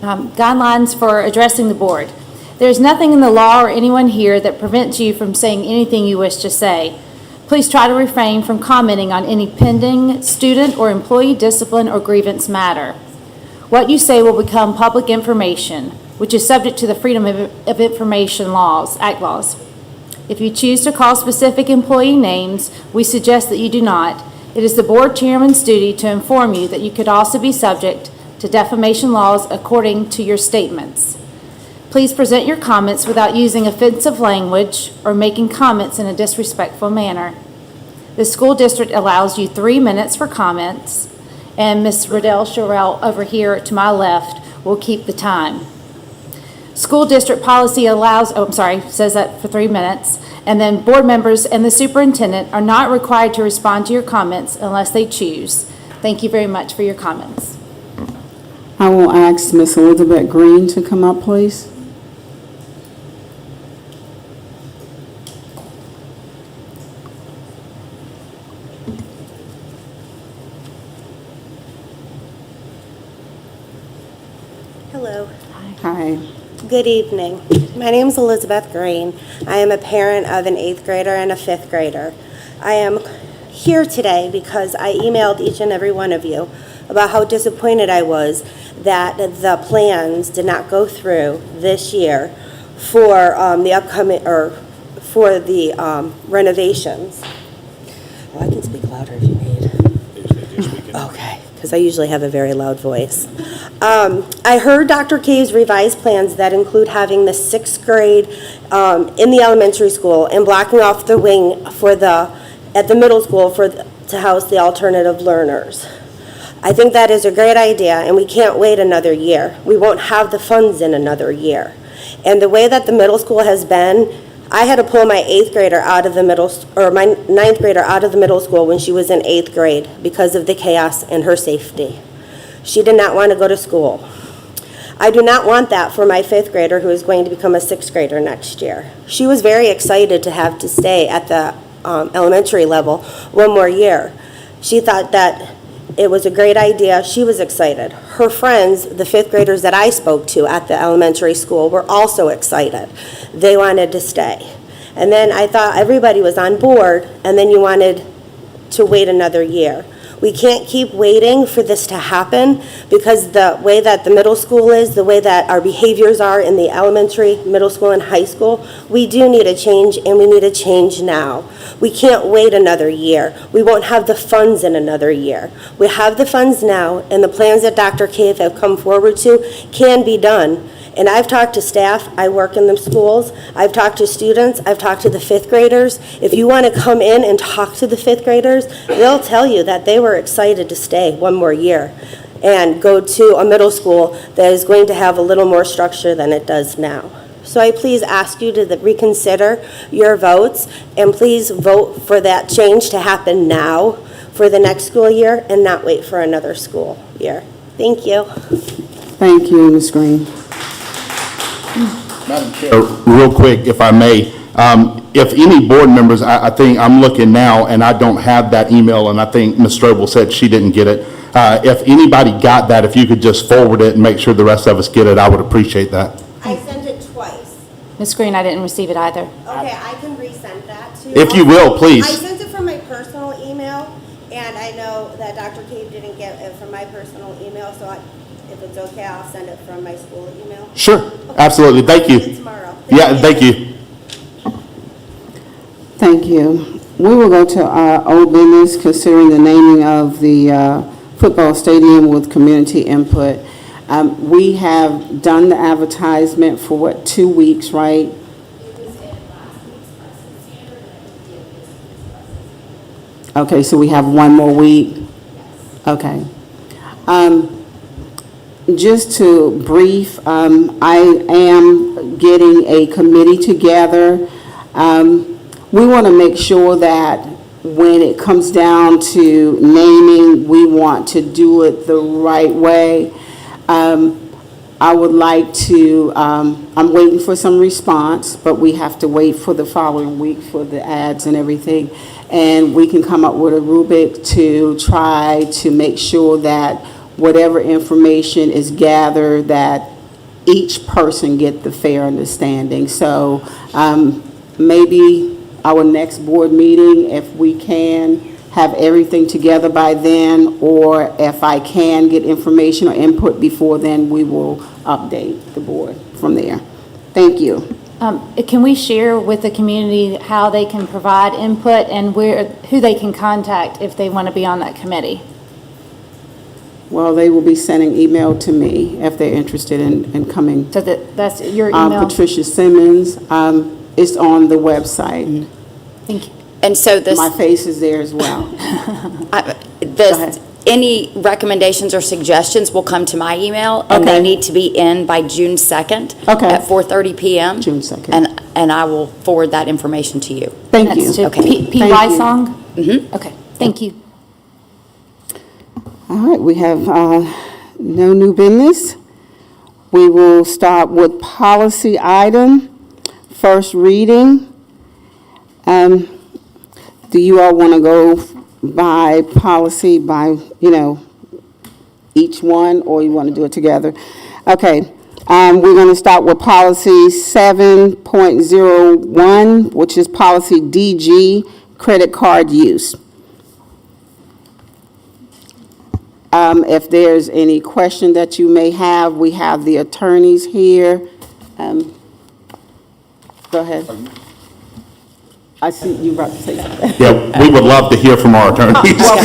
Guidelines for addressing the board. There is nothing in the law or anyone here that prevents you from saying anything you wish to say. Please try to refrain from commenting on any pending student or employee discipline or grievance matter. What you say will become public information, which is subject to the Freedom of Information laws, Act laws. If you choose to call specific employee names, we suggest that you do not. It is the board chairman's duty to inform you that you could also be subject to defamation laws according to your statements. Please present your comments without using offensive language or making comments in a disrespectful manner. The school district allows you 3 minutes for comments, and Ms. Riddell Sherrill over here to my left will keep the time. School district policy allows, says that for 3 minutes, and then board members and the superintendent are not required to respond to your comments unless they choose. Thank you very much for your comments. I will ask Ms. Elizabeth Green to come up, please. Hello. Hi. Good evening. My name is Elizabeth Green. I am a parent of an 8th grader and a 5th grader. I am here today because I emailed each and every one of you about how disappointed I was that the plans did not go through this year for the upcoming, or for the renovations. Oh, I can speak louder if you need. Okay. because I usually have a very loud voice. I heard Dr. Cave's revised plans that include having the 6th grade in the elementary school and blocking off the wing at the middle school to house the alternative learners. I think that is a great idea, and we can't wait another year. We won't have the funds in another year. And the way that the middle school has been, I had to pull my 8th grader out of the my 9th grader out of the middle school when she was in 8th grade because of the chaos and her safety. She did not want to go to school. I do not want that for my 5th grader who is going to become a 6th grader next year. She was very excited to have to stay at the elementary level one more year. She thought that it was a great idea. She was excited. Her friends, the 5th graders that I spoke to at the elementary school, were also excited. They wanted to stay. And then I thought everybody was on board, and then you wanted to wait another year. We can't keep waiting for this to happen because the way that the middle school is, the way that our behaviors are in the elementary, middle school, and high school, we do need a change, and we need a change now. We can't wait another year. We won't have the funds in another year. We have the funds now, and the plans that Dr. Cave have come forward to can be done. And I've talked to staff, I work in the schools, I've talked to students, I've talked to the 5th graders. If you want to come in and talk to the 5th graders, they'll tell you that they were excited to stay one more year and go to a middle school that is going to have a little more structure than it does now. So I please ask you to reconsider your votes, and please vote for that change to happen now for the next school year and not wait for another school year. Thank you. Thank you, Ms. Green. Madam Chair, real quick, if I may, if any board members, I think I'm looking now, and I don't have that email, and I think Ms. Strobel said she didn't get it. If anybody got that, if you could just forward it and make sure the rest of us get it, I would appreciate that. I sent it twice. Ms. Green, I didn't receive it either. Okay, I can resend that to you. If you will, please. I sent it from my personal email, and I know that Dr. Cave didn't get it from my personal email, so if it's okay, I'll send it from my school email. Sure, absolutely, thank you. See you tomorrow. Yeah, thank you. Thank you. We will go to our old business, considering the naming of the football stadium with community input. We have done the advertisement for 2 weeks, right? Okay, so we have 1 more week? Okay. Just to brief, I am getting a committee together. We want to make sure that when it comes down to naming, we want to do it the right way. I would like to, I'm waiting for some response, but we have to wait for the following week for the ads and everything. And we can come up with a rubric to try to make sure that whatever information is gathered, that each person get the fair understanding. So maybe our next board meeting, if we can have everything together by then, or if I can get information or input before then, we will update the board from there. Thank you. Can we share with the community how they can provide input and who they can contact if they want to be on that committee? Well, they will be sending email to me if they're interested in coming. So that's your email? Patricia Simmons. It's on the website. Thank you. And so this, My face is there as well. any recommendations or suggestions will come to my email, and Okay. they need to be in by June 2nd Okay. at 4:30 p.m. June 2nd. And I will forward that information to you. Thank That's you. to Okay. PY Thank you. Song? Mm-hmm. Okay, thank you. All right, we have no new business. We will start with policy item, first reading. Do you all want to go by policy, by, each one, or you want to do it together? Okay, we're going to start with policy 7.01, which is policy DG, credit card use. If there's any question that you may have, we have the attorneys here. Go ahead. I see you about to say something. Yeah, we would love to hear from our attorneys. Well,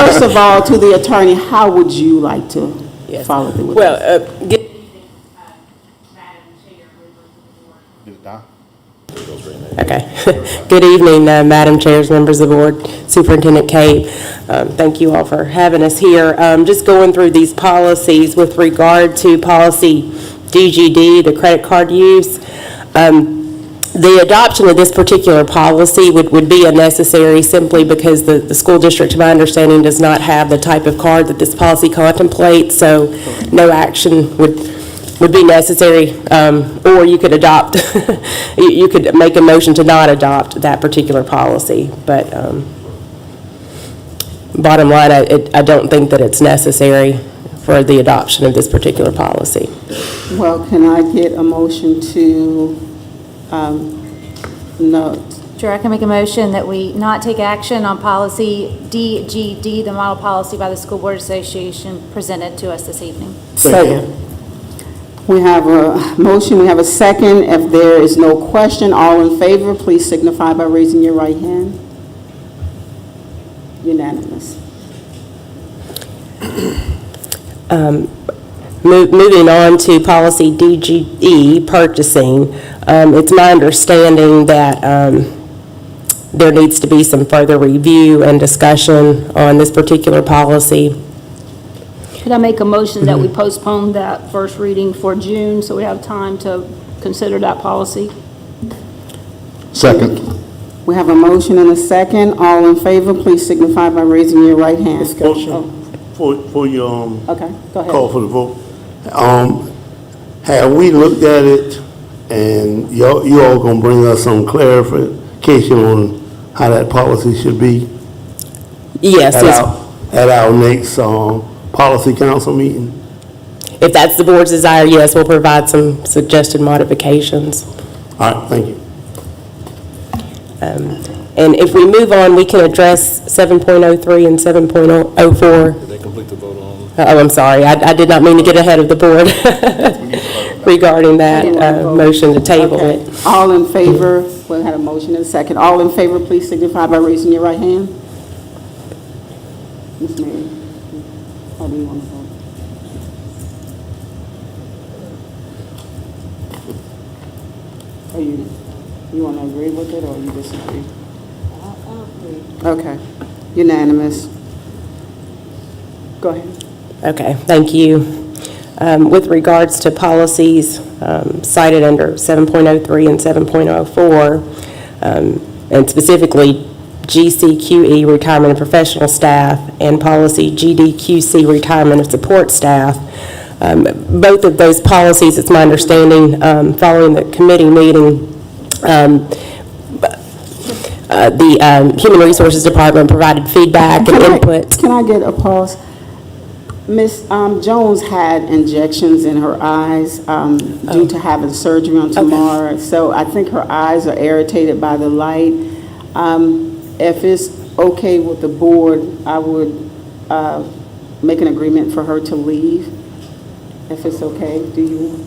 first of all, to the attorney, how would you like to follow through with this? Okay. Good evening, Madam Chairs, members of the board, Superintendent Cape. Thank you all for having us here. Just going through these policies with regard to policy DGD, the credit card use. The adoption of this particular policy would be unnecessary simply because the school district, to my understanding, does not have the type of card that this policy contemplates, so no action would be necessary, or you could adopt, you could make a motion to not adopt that particular policy. But bottom line, I don't think that it's necessary for the adoption of this particular policy. Well, can I get a motion to, no, Sure, I can make a motion that we not take action on policy DGD, the model policy by the School Board Association presented to us this evening. Second. we have a motion, we have a second. If there is no question, all in favor, please signify by raising your right hand. Unanimous. Moving on to policy DGE, purchasing, it's my understanding that there needs to be some further review and discussion on this particular policy. Could I make a motion that we postpone that first reading for June so we have time to consider that policy? Second. We have a motion and a second. All in favor, please signify by raising your right hand. For your, Okay, go ahead. call for the vote. Have we looked at it, and you all gonna bring us some clarification on how that policy should be Yes, at our next, policy council meeting? if that's the board's desire, yes, we'll provide some suggested modifications. All right, thank you. And if we move on, we can address 7.03 and 7.04. Did they complete the vote on? Oh, I'm sorry, I did not mean to get ahead of the board regarding that motion to table Okay. it. All in favor, we had a motion and a second. All in favor, please signify by raising your right hand. Ms. Mary, how do you want to vote? Are you want to agree with it or you disagree? I'll agree. Okay, unanimous. Go ahead. Okay, thank you. With regards to policies cited under 7.03 and 7.04, and specifically GCQE, retirement of professional staff, and policy GDQC, retirement of support staff, both of those policies, it's my understanding, following the committee meeting, the Human Resources Department provided feedback and input. Can I get a pause? Ms. Jones had injections in her eyes due to having surgery on tomorrow. So I think her eyes are irritated by the light. If it's okay with the board, I would make an agreement for her to leave. If it's okay, do you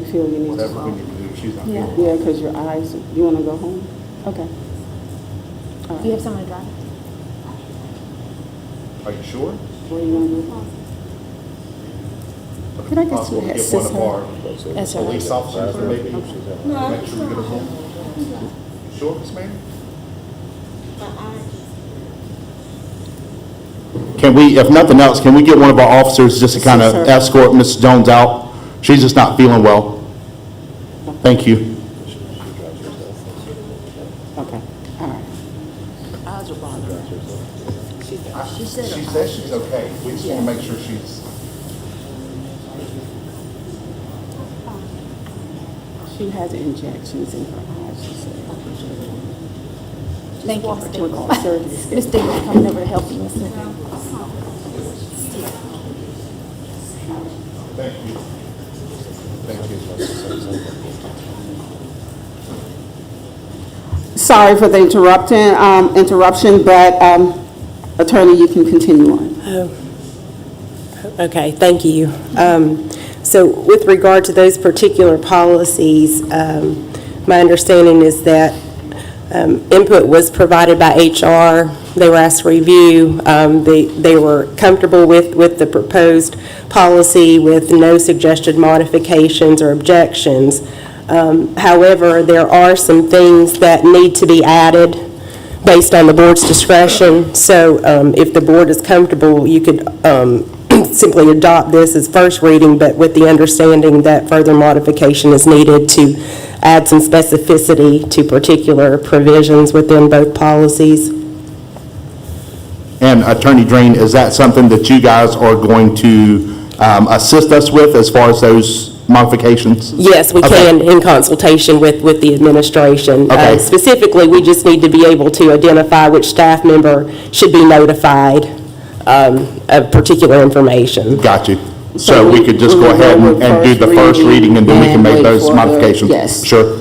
feel you need to Whatever we need to do, she's not Yeah, feeling because your eyes, you want to go home? Okay. Do you have someone to drive? Are you sure? Where you want to go? Could I get you to assist her? That's right. Police officers, maybe? Make sure we get her home. Sure, Ms. Mary? Can we, if nothing else, can we get one of our officers just to kind of escort Ms. Jones out? She's just not feeling well. Thank you. Okay, all right. She says she's okay. We just want to make sure she's. She has injections in her eyes, she said. Thank you, Ms. Dingle. Surgery. Ms. Dingle coming over to help you, Ms. Smith. Thank you. Sorry for the interruption, but Attorney, you can continue on. Okay, thank you. So with regard to those particular policies, My understanding is that input was provided by HR. They were asked to review. They were comfortable with the proposed policy with no suggested modifications or objections. However, there are some things that need to be added based on the board's discretion. So if the board is comfortable, you could simply adopt this as first reading, but with the understanding that further modification is needed to add some specificity to particular provisions within both policies. And Attorney Drain, is that something that you guys are going to assist us with as far as those modifications? Yes, we can, in consultation with the administration. Okay. Specifically, we just need to be able to identify which staff member should be notified of particular information. Got you. So we could just go ahead and do the first reading, and then we can make those modifications? Yes. Sure.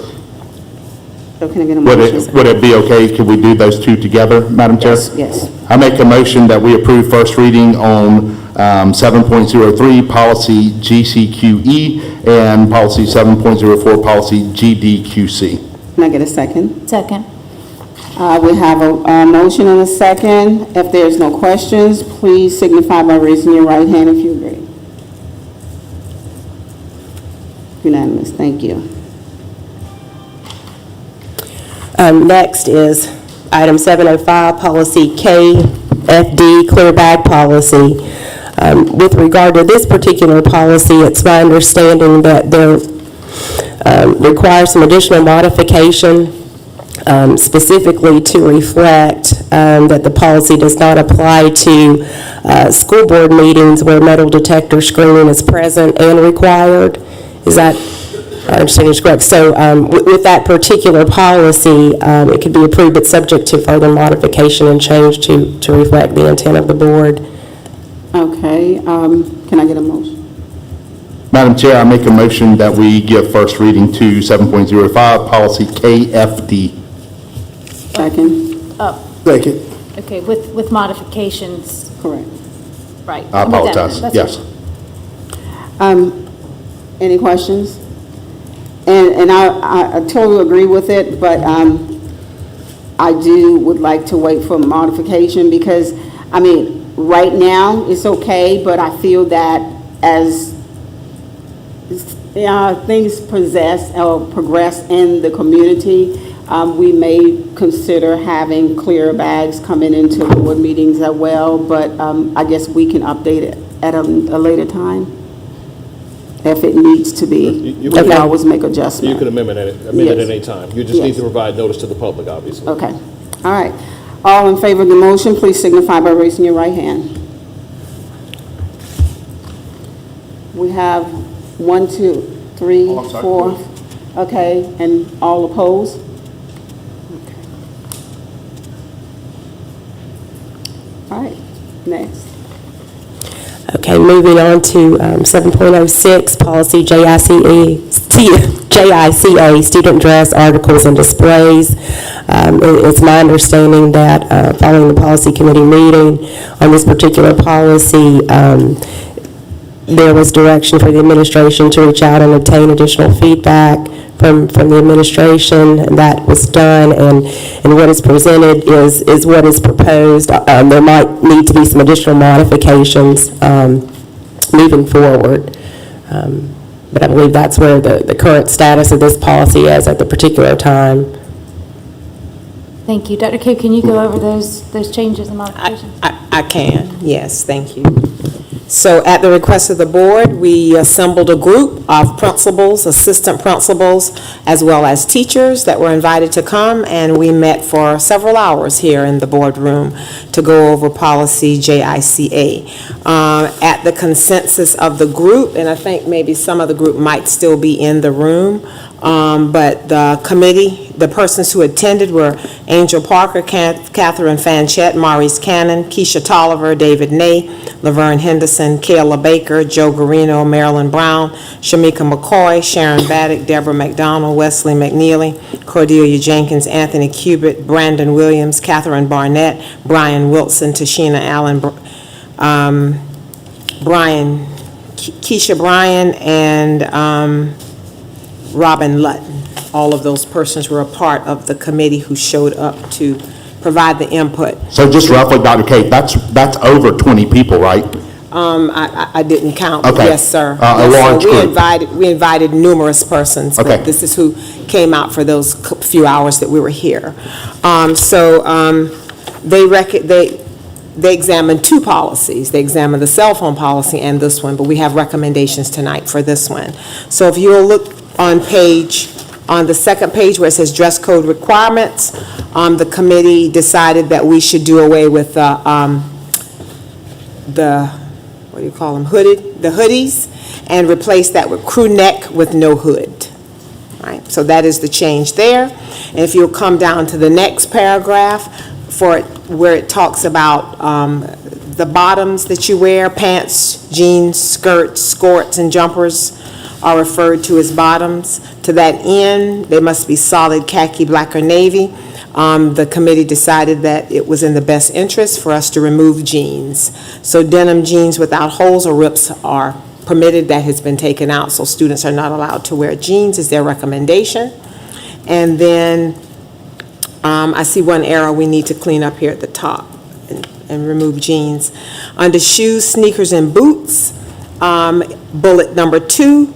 So can I get a Would motion? it be okay, could we do those two together, Madam Chair? Yes. I make a motion that we approve first reading on 7.03, policy GCQE, and policy 7.04, policy GDQC. Can I get a second? Second. We have a motion and a second. If there's no questions, please signify by raising your right hand if you agree. Unanimous, thank you. Next is item 705, policy KFD, clear bag policy. With regard to this particular policy, it's my understanding that there requires some additional modification, specifically to reflect that the policy does not apply to school board meetings where metal detector screening is present and required. Is that, I understand is correct. So with that particular policy, it could be approved, but subject to further modification and change to reflect the intent of the board. Okay, can I get a motion? Madam Chair, I make a motion that we give first reading to 7.05, policy KFD. Second? Second. Okay, with modifications, Correct. right. I apologize, That's yes. it. Any questions? And I totally agree with it, but I would like to wait for modification because, I mean, right now it's okay, but I feel that as things progress in the community, we may consider having clear bags coming into board meetings as well, but I guess we can update it at a later time. If it needs to be, you can always make adjustments. You can amend it at any time. You just need to provide notice to the public, obviously. Okay, all right. All in favor of the motion, please signify by raising your right hand. We have 1, 2, 3, 4. Okay, and all opposed? Okay. All right, next. Okay, moving on to 7.06, policy JICA, student dress, articles, and displays. It's my understanding that following the policy committee meeting on this particular policy, there was direction for the administration to reach out and obtain additional feedback from the administration, and that was done, and what is presented is what is proposed. There might need to be some additional modifications moving forward, but I believe that's where the current status of this policy is at the particular time. Thank you. Dr. Kay, can you go over those changes and modifications? I can, yes, thank you. So at the request of the board, we assembled a group of principals, assistant principals, as well as teachers that were invited to come, and we met for several hours here in the boardroom to go over policy JICA. At the consensus of the group, and I think maybe some of the group might still be in the room, but the committee, the persons who attended were Angel Parker, Catherine Fanchette, Maurice Cannon, Keisha Tolliver, David Ney, Laverne Henderson, Kayla Baker, Joe Garino, Marilyn Brown, Shamika McCoy, Sharon Baddock, Deborah McDonald, Wesley McNeely, Cordelia Jenkins, Anthony Cubitt, Brandon Williams, Catherine Barnett, Brian Wilson, Tashina Allen, Keisha Bryan, and Robin Lutton. all of those persons were a part of the committee who showed up to provide the input. So just roughly, Dr. Kate, that's over 20 people, right? I didn't count. Okay. Yes, sir. A Yes, sir. large group. We invited numerous persons. Okay. But this is who came out for those few hours that we were here. They examined two policies. They examined the cell phone policy and this one, but we have recommendations tonight for this one. So if you'll look on the second page where it says dress code requirements, the committee decided that we should do away with what do you call them, the hoodies, and replace that with crew neck with no hood. Right, so that is the change there. And if you'll come down to the next paragraph where it talks about the bottoms that you wear, pants, jeans, skirts, skirts, and jumpers are referred to as bottoms. To that end, they must be solid khaki, black, or navy. The committee decided that it was in the best interest for us to remove jeans. So denim jeans without holes or rips are permitted. That has been taken out, so students are not allowed to wear jeans is their recommendation. And then I see one error we need to clean up here at the top and remove jeans. Under shoes, sneakers, and boots, bullet number 2,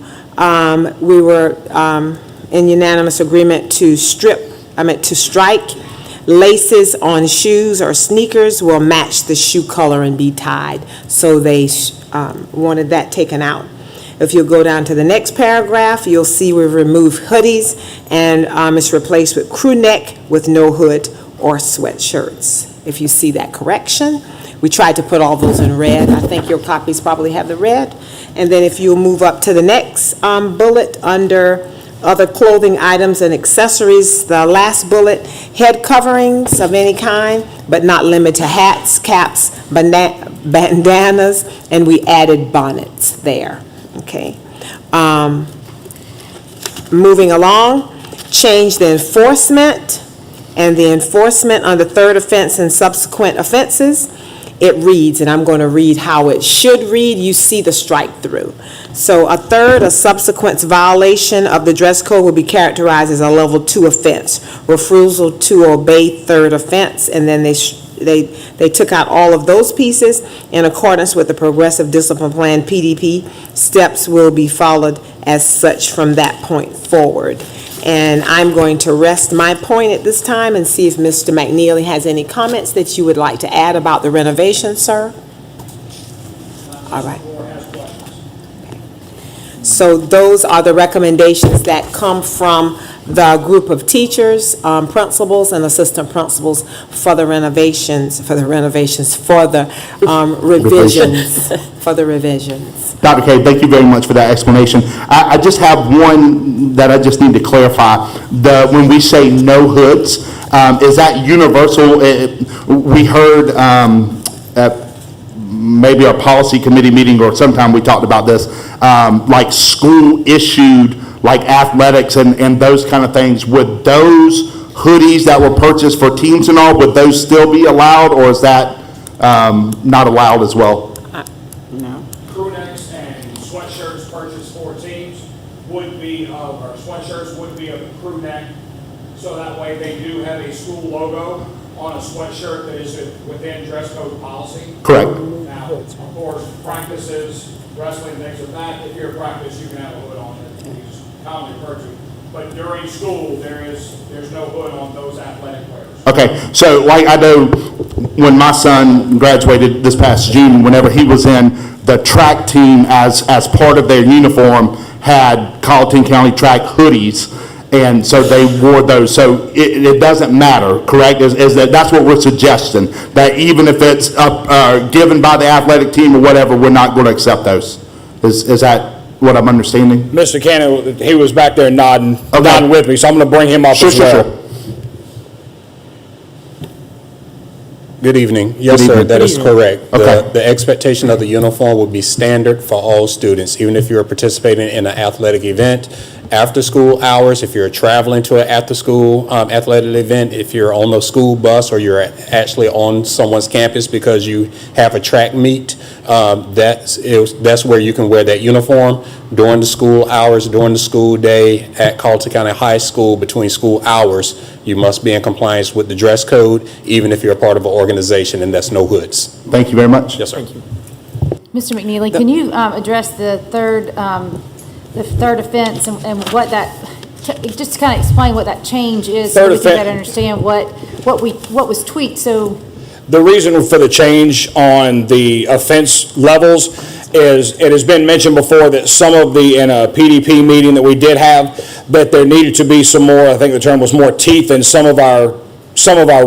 we were in unanimous agreement to strike laces on shoes or sneakers will match the shoe color and be tied. So they wanted that taken out. If you'll go down to the next paragraph, you'll see we've removed hoodies and it's replaced with crew neck with no hood or sweatshirts. If you see that correction, we tried to put all those in red. I think your copies probably have the red. And then if you'll move up to the next bullet under other clothing items and accessories, the last bullet, head coverings of any kind, but not limited to hats, caps, bandanas, and we added bonnets there, okay? Moving along, change the enforcement, and the enforcement on the third offense and subsequent offenses. It reads, and I'm going to read how it should read, you see the strike through. So a subsequent violation of the dress code will be characterized as a level 2 offense. Refusal to obey third offense, and then they took out all of those pieces. In accordance with the Progressive Discipline Plan, PDP, steps will be followed as such from that point forward. And I'm going to rest my point at this time and see if Mr. McNeely has any comments that you would like to add about the renovation, sir. All right. So those are the recommendations that come from the group of teachers, principals, and assistant principals for the revisions. Dr. K, thank you very much for that explanation. I just have one that I just need to clarify. When we say no hoods, is that universal? We heard at maybe our policy committee meeting or sometime we talked about this, like school issued, like athletics and those kind of things. Would those hoodies that were purchased for teams and all, would those still be allowed, or is that not allowed as well? No. Crew necks and sweatshirts purchased for teams would be, or sweatshirts would be of a crew neck, so that way they do have a school logo on a sweatshirt that is within dress code policy. Correct. Now, of course, practices, wrestling, things of that, if you're at practice, you can have a hood on it. It's commonly referred to. But during school, there's no hood on those athletic wears. Okay, so like I know when my son graduated this past June, whenever he was in the track team as part of their uniform had Colleton County track hoodies, and so they wore those. So it doesn't matter, correct? Is that's what we're suggesting, that even if it's given by the athletic team or whatever, we're not going to accept those. Is that what I'm understanding? Mr. Cannon, he was back there nodding with me, so I'm going to bring him up as well. Sure. Good evening. Yes, sir, that is correct. Okay. The expectation of the uniform will be standard for all students, even if you're participating in an athletic event. after school hours, if you're traveling to an after school athletic event, if you're on a school bus or you're actually on someone's campus because you have a track meet, that's where you can wear that uniform. During the school hours, during the school day at Carlton County High School, between school hours, you must be in compliance with the dress code, even if you're a part of an organization, and that's no hoods. Thank you very much. Yes, sir. Thank you. Mr. McNeely, can you address the third offense and what that, just to kind of explain what that change is, so we can better understand what was tweaked, so. The reason for the change on the offense levels is, it has been mentioned before that in a PDP meeting that we did have, that there needed to be some more, I think the term was more teeth in some of our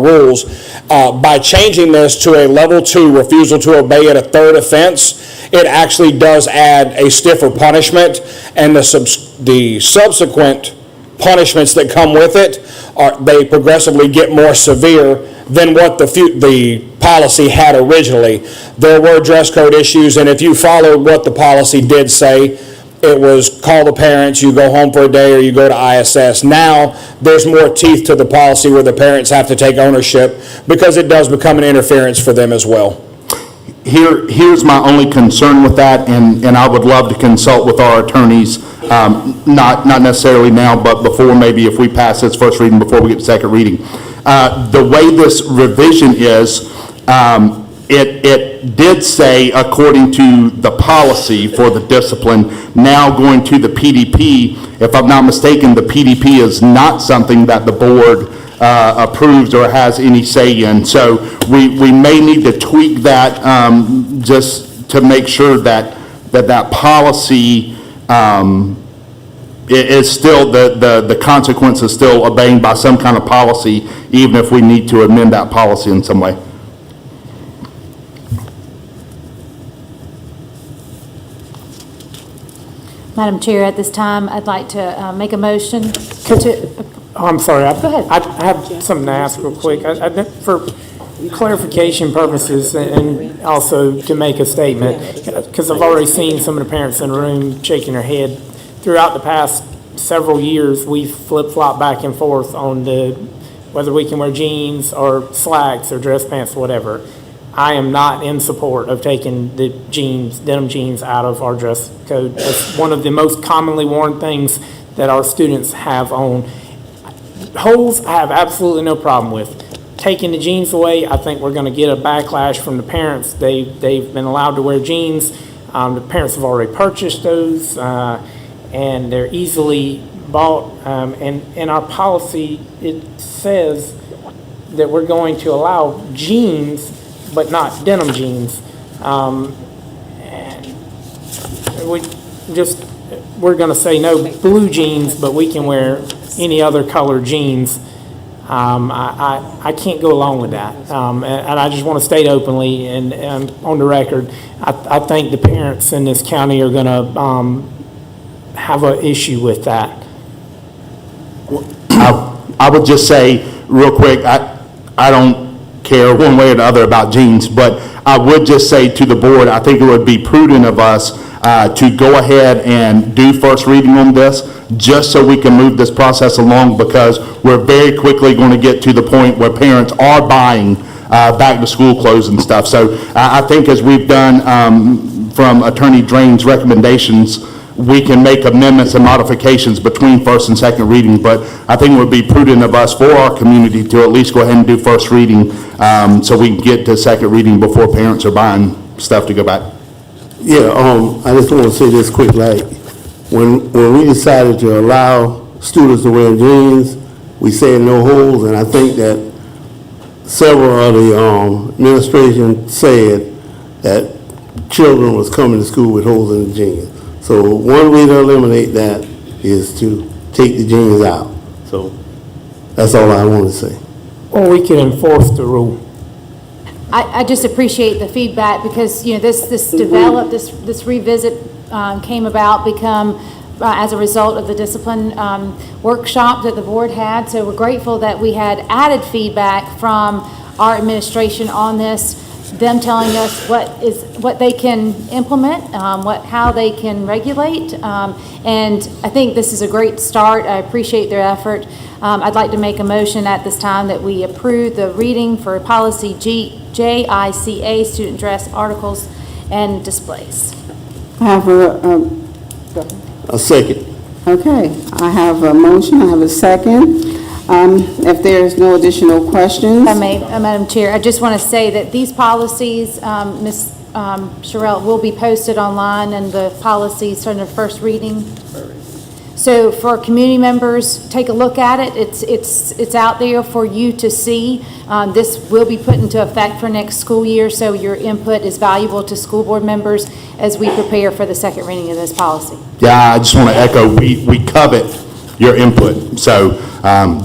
rules. By changing this to a level 2 refusal to obey at a third offense, it actually does add a stiffer punishment, and the subsequent punishments that come with it they progressively get more severe than what the policy had originally. There were dress code issues, and if you followed what the policy did say, it was call the parents, you go home for a day, or you go to ISS. Now, there's more teeth to the policy where the parents have to take ownership, because it does become an interference for them as well. Here's my only concern with that, and I would love to consult with our attorneys, not necessarily now, but before, maybe if we pass this first reading before we get to second reading. The way this revision is, it did say, according to the policy for the discipline, now going to the PDP, if I'm not mistaken, the PDP is not something that the board approves or has any say in. So we may need to tweak that just to make sure that policy is still, the consequence is still obeying by some kind of policy, even if we need to amend that policy in some way. Madam Chair, at this time, I'd like to make a motion to. I'm sorry. Go ahead. I have something to ask real quick. For clarification purposes and also to make a statement, because I've already seen some of the parents in the room shaking their head. Throughout the past several years, we've flip-flopped back and forth on whether we can wear jeans or slacks or dress pants, whatever. I am not in support of taking the denim jeans out of our dress code. It's one of the most commonly worn things that our students have on. Holes, I have absolutely no problem with. Taking the jeans away, I think we're going to get a backlash from the parents. They've been allowed to wear jeans. The parents have already purchased those, and they're easily bought. And in our policy, it says that we're going to allow jeans, but not denim jeans. And we're going to say no blue jeans, but we can wear any other color jeans. I can't go along with that. And I just want to state openly and on the record, I think the parents in this county are going to have an issue with that. I would just say real quick, I don't care one way or the other about jeans, but I would just say to the board, I think it would be prudent of us to go ahead and do first reading on this, just so we can move this process along, because we're very quickly going to get to the point where parents are buying back to school clothes and stuff. So I think as we've done from Attorney Drain's recommendations, we can make amendments and modifications between first and second reading, but I think it would be prudent of us for our community to at least go ahead and do first reading so we can get to second reading before parents are buying stuff to go back. Yeah, I just want to say this quick, like, when we decided to allow students to wear jeans, we said no holes, and I think that several of the administration said that children was coming to school with holes in the jeans. So one way to eliminate that is to take the jeans out. So that's all I want to say. Or we can enforce the rule. I just appreciate the feedback, because, you know, this developed, this revisit came about as a result of the discipline workshop that the board had. So we're grateful that we had added feedback from our administration on this them telling us what they can implement, how they can regulate. And I think this is a great start. I appreciate their effort. I'd like to make a motion at this time that we approve the reading for policy JICA, student dress articles and displays. I have A second. okay, I have a motion, I have a second. If there's no additional questions. If I may, Madam Chair, I just want to say that these policies, Ms. Sherrill, will be posted online, and the policies from the first reading. So for community members, take a look at it. It's out there for you to see. This will be put into effect for next school year, so your input is valuable to school board members as we prepare for the second reading of this policy. Yeah, I just want to echo, we covet your input. So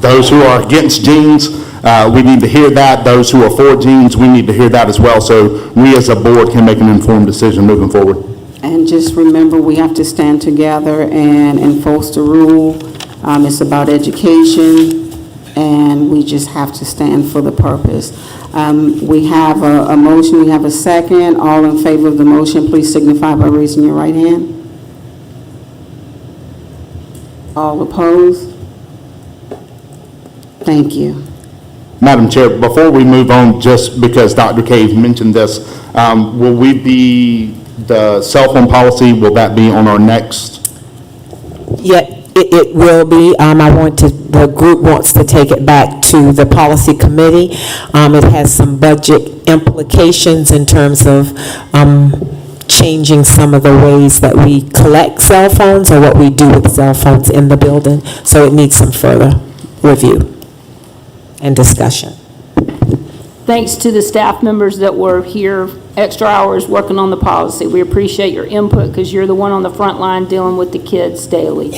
those who are against jeans, we need to hear that. Those who are for jeans, we need to hear that as well, so we as a board can make an informed decision moving forward. And just remember, we have to stand together and enforce the rule. It's about education, and we just have to stand for the purpose. We have a motion, we have a second. All in favor of the motion, please signify by raising your right hand. All opposed? Thank you. Madam Chair, before we move on, just because Dr. Cave mentioned this, will we be, the cell phone policy, will that be on our next? Yeah, it will be. The group wants to take it back to the policy committee. It has some budget implications in terms of changing some of the ways that we collect cell phones or what we do with cell phones in the building. So it needs some further review and discussion. Thanks to the staff members that were here extra hours working on the policy. We appreciate your input because you're the one on the front line dealing with the kids daily.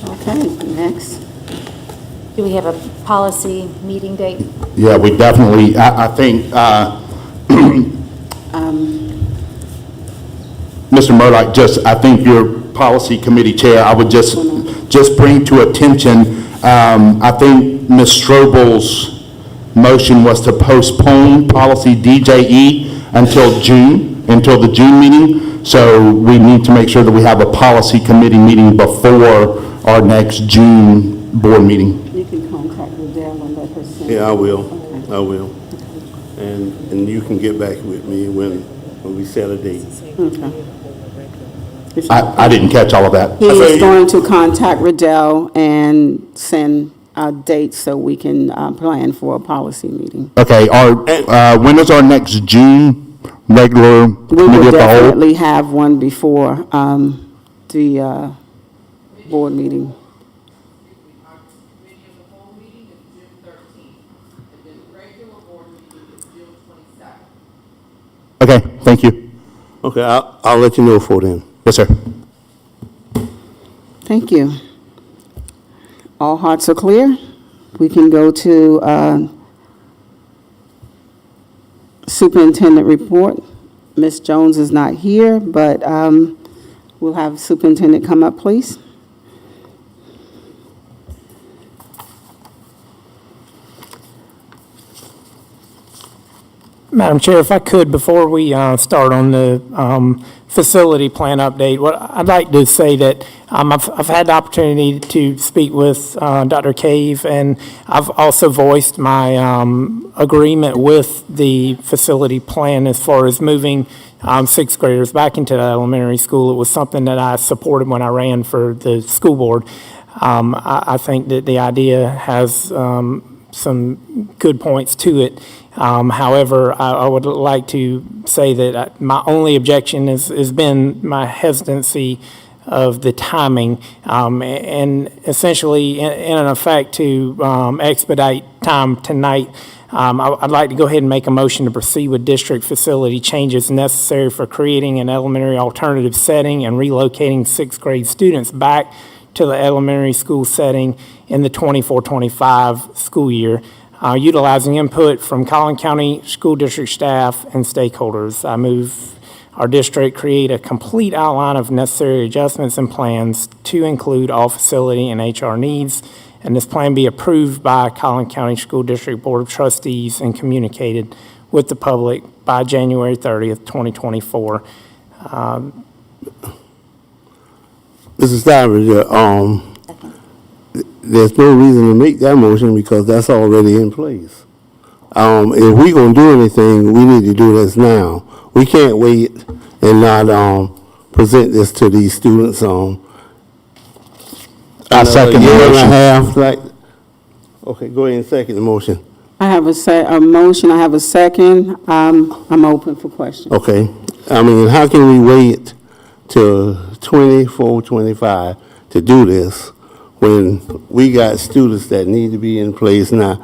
Okay, next. Do we have a policy meeting date? Yeah, we definitely, I think, Mr. Murdock, I think your policy committee chair, I would just bring to attention, I think Ms. Strobel's motion was to postpone policy DJE until the June meeting. So we need to make sure that we have a policy committee meeting before our next June board meeting. You can contact Adele and let her send. Yeah, I will. Okay. I will. And you can get back with me when we set a date. Okay. I didn't catch all of that. He is going to contact Riddell and send a date so we can plan for a policy meeting. Okay, when is our next June regular We committee will of the whole? definitely have one before the board meeting. Okay, thank you. Okay, I'll let you know before then. Yes, sir. Thank you. All hearts are clear. We can go to superintendent report. Ms. Jones is not here, but we'll have superintendent come up, please. Madam Chair, if I could, before we start on the facility plan update, what I'd like to say that I've had the opportunity to speak with Dr. Cave, and I've also voiced my agreement with the facility plan as far as moving sixth graders back into the elementary school. It was something that I supported when I ran for the school board. I think that the idea has some good points to it. However, I would like to say that my only objection has been my hesitancy of the timing, and essentially, in an effect to expedite time tonight, I'd like to go ahead and make a motion to proceed with district facility changes necessary for creating an elementary alternative setting and relocating sixth grade students back to the elementary school setting in the 24-25 school year, utilizing input from Collin County School District staff and stakeholders. I move our district create a complete outline of necessary adjustments and plans to include all facility and HR needs, and this plan be approved by Collin County School District Board of Trustees and communicated with the public by January 30th, 2024. Mr. Stiver, there's no reason to make that motion because that's already in place. If we're gonna do anything, we need to do this now. We can't wait and not, present this to these students, I second the year and a motion. half, like, okay, go ahead and second the motion. I have a motion, I have a second. I'm open for questions. Okay, I mean, how can we wait till 24, 25 to do this when we got students that need to be in place now?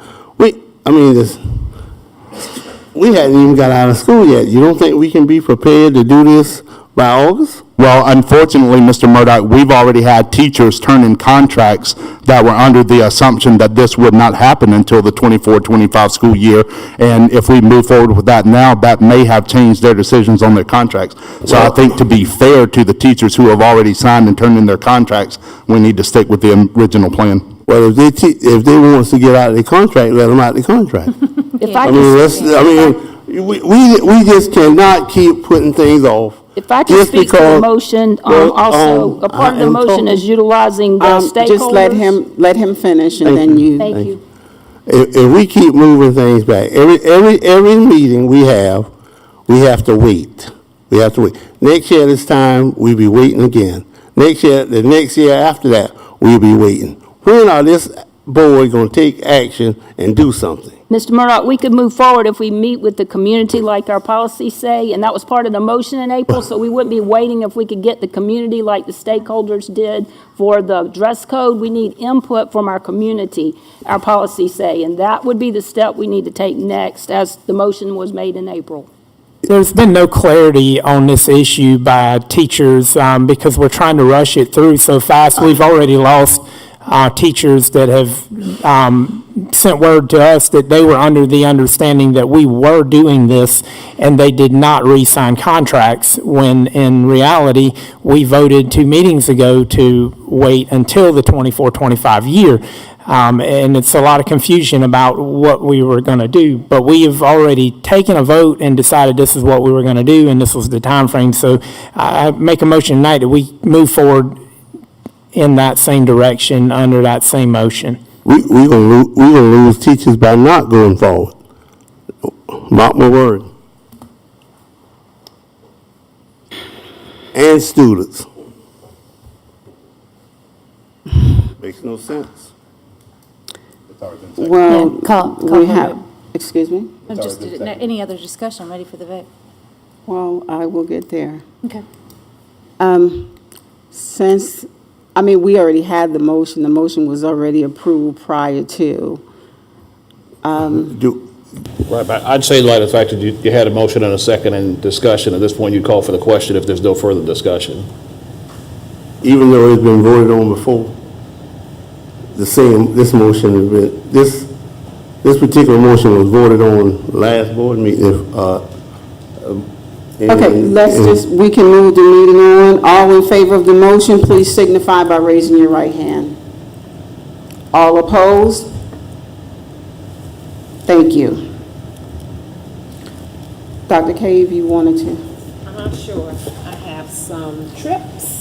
We hadn't even got out of school yet. You don't think we can be prepared to do this by August? Well, unfortunately, Mr. Murdock, we've already had teachers turn in contracts that were under the assumption that this would not happen until the 24-25 school year. And if we move forward with that now, that may have changed their decisions on their contracts. So I think to be fair to the teachers who have already signed and turned in their contracts, we need to stick with the original plan. Well, if they want us to get out of the contract, let them out of the contract. If we just cannot keep putting things off. If I can speak to the motion, also, a part of the motion is utilizing the stakeholders. Just let him finish and then you. Thank you. If we keep moving things back, every meeting we have to wait. We have to wait. Next year this time, we'll be waiting again. The next year after that, we'll be waiting. When are this board going to take action and do something? Mr. Murdock, we could move forward if we meet with the community like our policies say, and that was part of the motion in April, so we wouldn't be waiting if we could get the community like the stakeholders did for the dress code. We need input from our community, our policies say, and that would be the step we need to take next as the motion was made in April. There's been no clarity on this issue by teachers because we're trying to rush it through so fast. We've already lost teachers that have sent word to us that they were under the understanding that we were doing this and they did not re-sign contracts, when in reality, we voted 2 meetings ago to wait until the 24-25 year. And it's a lot of confusion about what we were going to do. But we have already taken a vote and decided this is what we were going to do, and this was the time frame. So I make a motion tonight that we move forward in that same direction under that same motion. We're gonna lose teachers by not going forward. Mark my word. And students. Makes no sense. Well, Call we for have, vote. excuse me? Any other discussion? Ready for the vote? Well, I will get there. Okay. We already had the motion was already approved prior to. Right, but I'd say, like the fact that you had a motion and a second and discussion, at this point, you call for the question if there's no further discussion. Even though it's been voted on before, this motion has been, this particular motion was voted on last board meeting. Okay, we can move the meeting on. All in favor of the motion, please signify by raising your right hand. All opposed? Thank you. Dr. Cave, you wanted to? I'm not sure. I have some trips.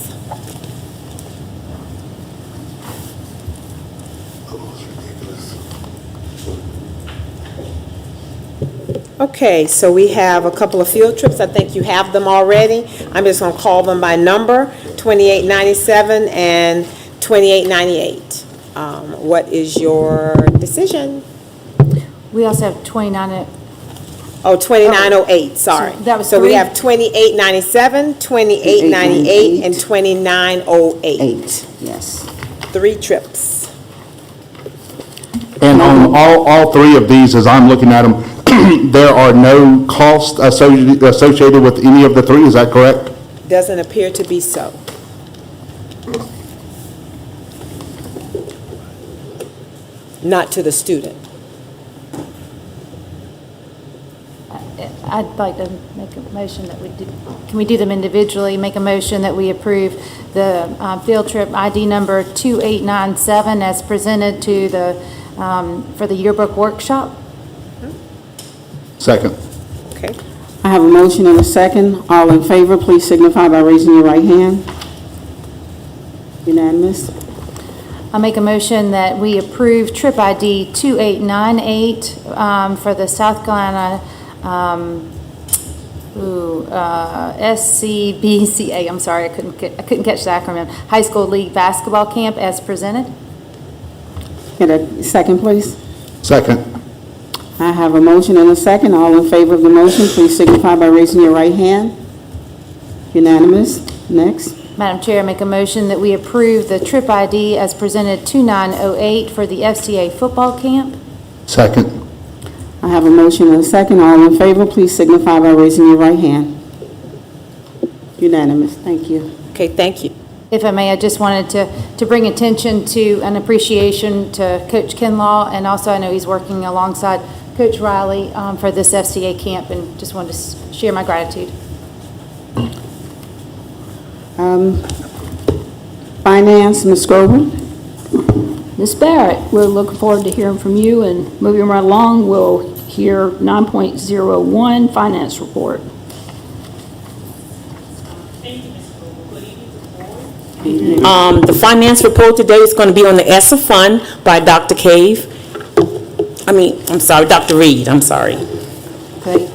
Okay, so we have a couple of field trips. I think you have them already. I'm just going to call them by number, 2897 and 2898. What is your decision? We also have 29. Oh, 2908, sorry. So that was So we three? have 2897, 2898, and 2908. Yes. 3 trips. And on all three of these, as I'm looking at them, there are no costs associated with any of the three, is that correct? Doesn't appear to be so. Not to the student. I'd like to make a motion that we do, can we do them individually? Make a motion that we approve the field trip ID number 2897 as presented to the, for the yearbook workshop. Second. Okay. I have a motion and a second. All in favor, please signify by raising your right hand. Unanimous. I'll make a motion that we approve trip ID 2898 for the South Carolina SCBCA, I'm sorry, I couldn't catch the acronym, High School League Basketball Camp as presented. Get a second, please. Second. I have a motion and a second. All in favor of the motion, please signify by raising your right hand. Unanimous. Next. Madam Chair, I make a motion that we approve the trip ID as presented 2908 for the FCA football camp. Second. I have a motion and a second. All in favor, please signify by raising your right hand. Unanimous. Thank you. Okay, thank you. If I may, I just wanted to bring attention to an appreciation to Coach Kinlaw, and also I know he's working alongside Coach Riley for this FCA camp, and just wanted to share my gratitude. Finance, Ms. Scobie. Ms. Barrett, we're looking forward to hearing from you, and moving right along, we'll hear 9.01 finance report. The finance report today is going to be on the ESSA fund by Dr. Dr. Reed, I'm sorry. Okay.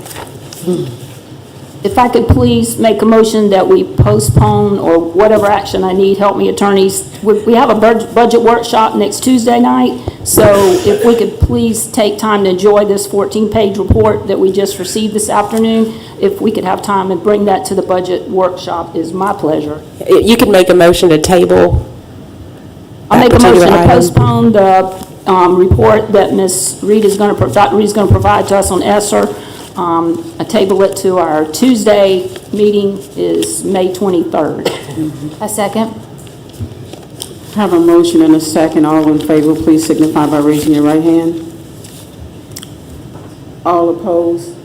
If I could please make a motion that we postpone, or whatever action I need, help me attorneys. We have a budget workshop next Tuesday night, so if we could please take time to enjoy this 14-page report that we just received this afternoon, if we could have time and bring that to the budget workshop is my pleasure. You can make a motion to table. I'll make a motion to postpone the report that Ms. Reed is going to, Dr. Reed is going to provide to us on ESSER. I table it to our Tuesday meeting is May 23rd. A second. I have a motion and a second. All in favor, please signify by raising your right hand. All opposed?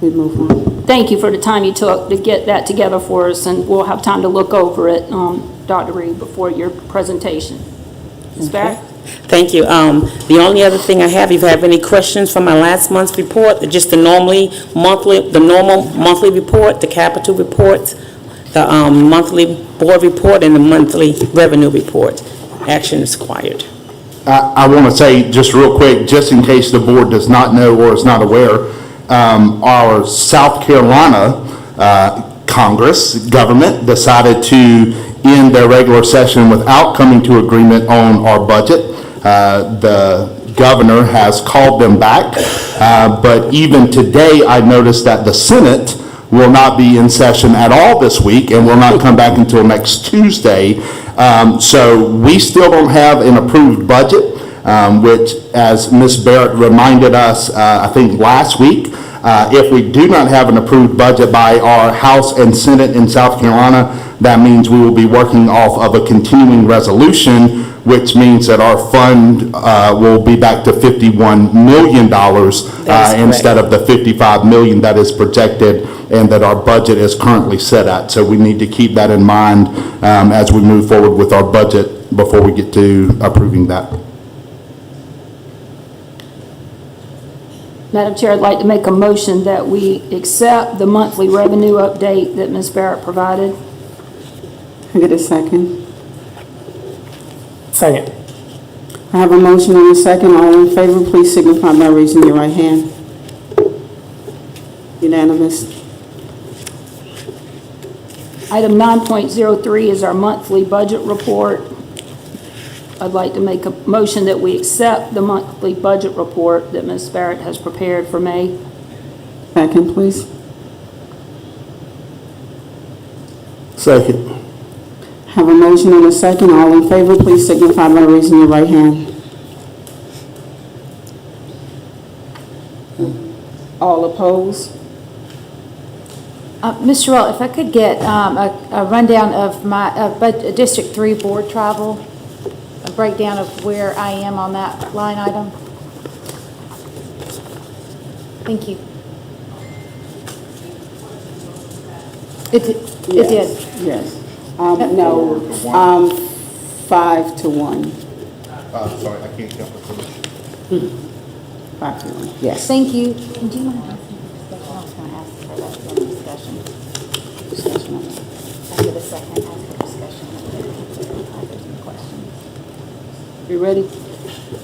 We move on. Thank you for the time you took to get that together for us, and we'll have time to look over it, Dr. Reed, before your presentation. Ms. Barrett? Thank you. The only other thing I have, if you have any questions from my last month's report, just the normal monthly report, the capital report, the monthly board report, and the monthly revenue report. Action is required. I want to say just real quick, just in case the board does not know or is not aware, our South Carolina Congress government decided to end their regular session without coming to agreement on our budget. The governor has called them back, but even today I noticed that the Senate will not be in session at all this week and will not come back until next Tuesday. So we still don't have an approved budget, which, as Ms. Barrett reminded us, I think last week, if we do not have an approved budget by our House and Senate in South Carolina, that means we will be working off of a continuing resolution, which means that our fund will be back to $51 million instead of the $55 million that is projected and that our budget is currently set at. So we need to keep that in mind as we move forward with our budget before we get to approving that. Madam Chair, I'd like to make a motion that we accept the monthly revenue update that Ms. Barrett provided. Can I get a second? Second. I have a motion and a second. All in favor, please signify by raising your right hand. Unanimous. Item 9.03 is our monthly budget report. I'd like to make a motion that we accept the monthly budget report that Ms. Barrett has prepared for May. Second, please. Second. Have a motion and a second. All in favor, please signify by raising your right hand. All opposed? Ms. Sherrill, if I could get a rundown of my District 3 board travel, a breakdown of where I am on that line item. Thank you. It did. Yes. No, 5-1. Sorry, I can't count the finish. 5-1, yes. Thank you. Do you mind asking a discussion? I was going to ask for that discussion. Discussion on that. After the second, ask for discussion. Questions. You ready?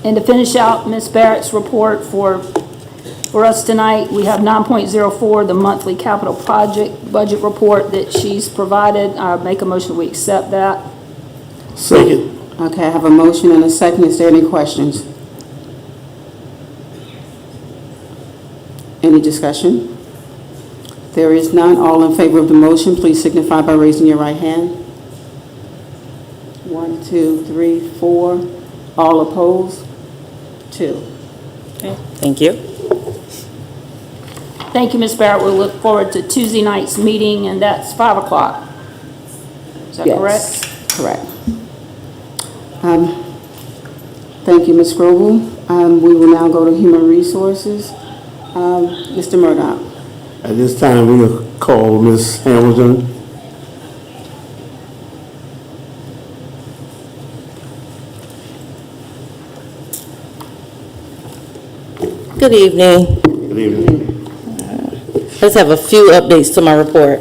And to finish out Ms. Barrett's report for us tonight, we have 9.04, the monthly capital project budget report that she's provided. Make a motion, we accept that. Second. Okay, I have a motion and a second. Is there any questions? Any discussion? There is none. All in favor of the motion, please signify by raising your right hand. 1, 2, 3, 4. All opposed? 2. Okay, thank you. Thank you, Ms. Barrett. We'll look forward to Tuesday night's meeting, and that's 5 o'clock. Is that correct? Correct. Thank you, Ms. Grobel. We will now go to Human Resources. Mr. Murdock. At this time, we'll call Ms. Hamilton. Good evening. Good evening. Let's have a few updates to my report.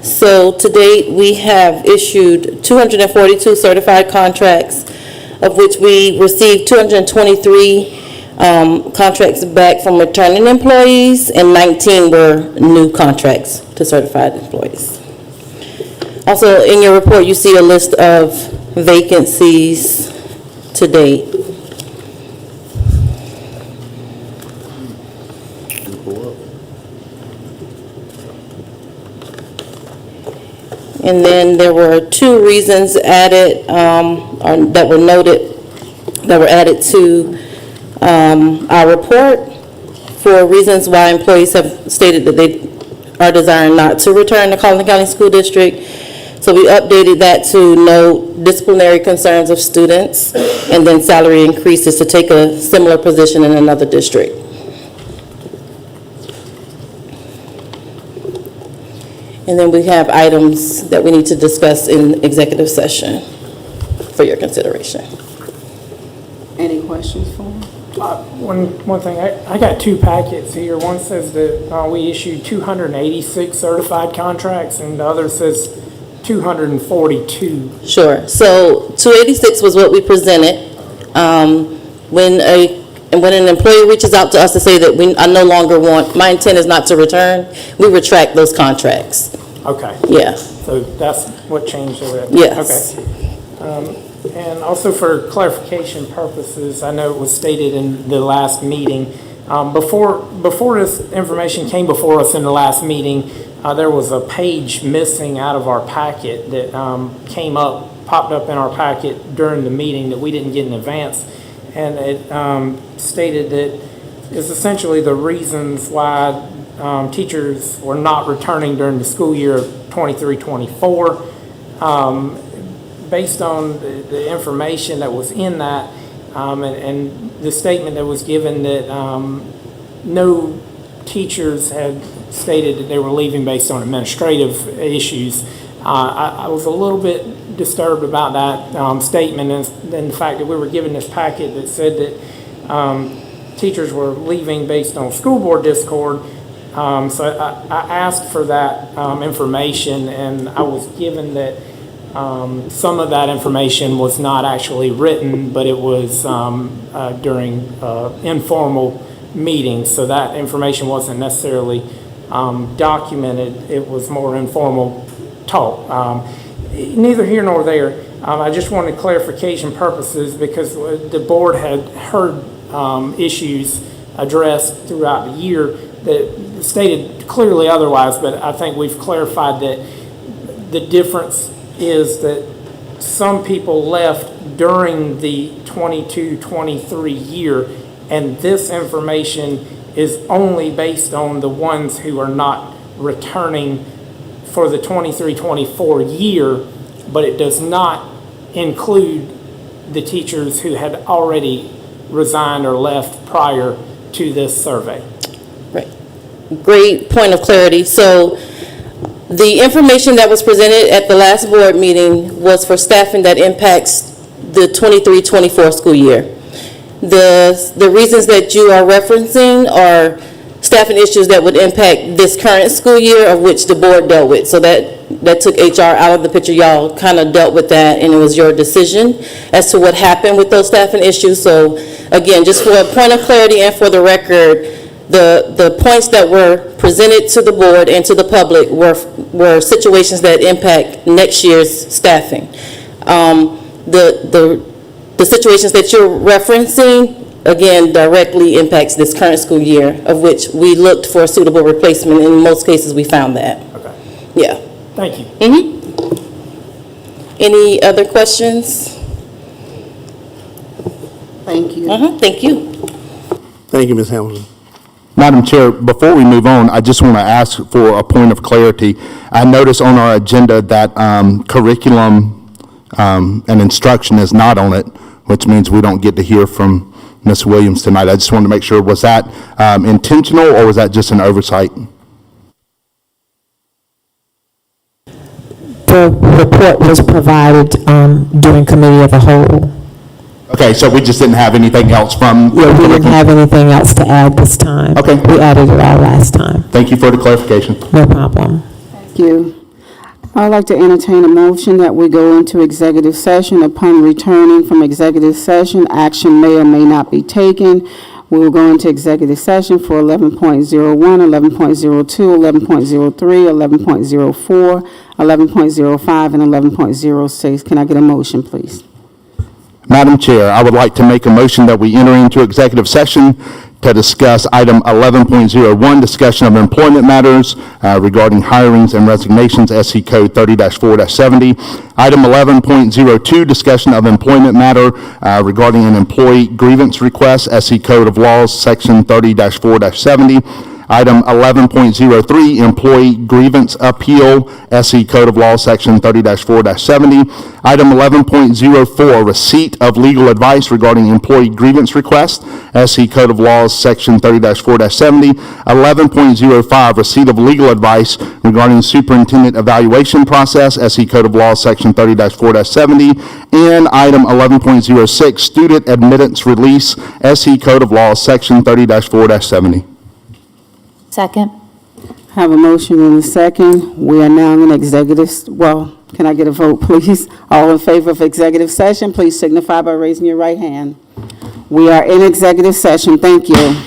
So to date, we have issued 242 certified contracts, of which we received 223 contracts back from returning employees, and 19 were new contracts to certified employees. Also, in your report, you see a list of vacancies to date. And then there were 2 reasons added, that were noted, that were added to our report for reasons why employees have stated that they are desiring not to return to Collin County School District. So we updated that to note disciplinary concerns of students and then salary increases to take a similar position in another district. And then we have items that we need to discuss in executive session for your consideration. Any questions for me? One thing, I got 2 packets here. One says that we issued 286 certified contracts, and the other says 242. Sure. So 286 was what we presented. When an employee reaches out to us to say that I no longer want, my intent is not to return, we retract those contracts. Okay. Yeah. So that's what changed over there? Yes. Okay. And also for clarification purposes, I know it was stated in the last meeting, before this information came before us in the last meeting, there was a page missing out of our packet that popped up in our packet during the meeting that we didn't get in advance. And it stated that it's essentially the reasons why teachers were not returning during the school year of 23-24. Based on the information that was in that and the statement that was given that no teachers had stated that they were leaving based on administrative issues, I was a little bit disturbed about that statement and the fact that we were given this packet that said that teachers were leaving based on school board discord. So I asked for that information, and I was given that some of that information was not actually written, but it was during informal meetings. So that information wasn't necessarily documented. It was more informal talk. Neither here nor there. I just wanted clarification purposes because the board had heard issues addressed throughout the year that stated clearly otherwise, but I think we've clarified that the difference is that some people left during the 22-23 year, and this information is only based on the ones who are not returning for the 23-24 year, but it does not include the teachers who had already resigned or left prior to this survey. Great point of clarity. So the information that was presented at the last board meeting was for staffing that impacts the 23-24 school year. The reasons that you are referencing are staffing issues that would impact this current school year, of which the board dealt with. So that took HR out of the picture. Y'all kind of dealt with that, and it was your decision as to what happened with those staffing issues. So again, just for a point of clarity and for the record, the points that were presented to the board and to the public were situations that impact next year's staffing. The situations that you're referencing, again, directly impacts this current school year, of which we looked for a suitable replacement. In most cases, we found that. Okay. Yeah. Thank you. Any other questions? Thank you. Thank you. Thank you, Ms. Hamilton. Madam Chair, before we move on, I just want to ask for a point of clarity. I notice on our agenda that curriculum and instruction is not on it, which means we don't get to hear from Ms. Williams tonight. I just wanted to make sure, was that intentional or was that just an oversight? The report was provided during committee of the whole. Okay, so we just didn't have anything else from... Yeah, we didn't have anything else to add this time. Okay. We added it all last time. Thank you for the clarification. No problem. Thank you. I'd like to entertain a motion that we go into executive session. Upon returning from executive session, action may or may not be taken. We will go into executive session for 11.01, 11.02, 11.03, 11.04, 11.05, and 11.06. Can I get a motion, please? Madam Chair, I would like to make a motion that we enter into executive session to discuss item 11.01, discussion of employment matters regarding hirings and resignations, SC Code 30-4-70. Item 11.02, discussion of employment matter regarding an employee grievance request, SC Code of Laws, Section 30-4-70. Item 11.03, employee grievance appeal, SC Code of Law, Section 30-4-70. Item 11.04, receipt of legal advice regarding employee grievance request, SC Code of Laws, Section 30-4-70. 11.05, receipt of legal advice regarding superintendent evaluation process, SC Code of Laws, Section 30-4-70. And item 11.06, student admittance release, SC Code of Laws, Section 30-4-70. Second. Have a motion and a second. We are now in executive, can I get a vote, please? All in favor of executive session, please signify by raising your right hand. We are in executive session. Thank you.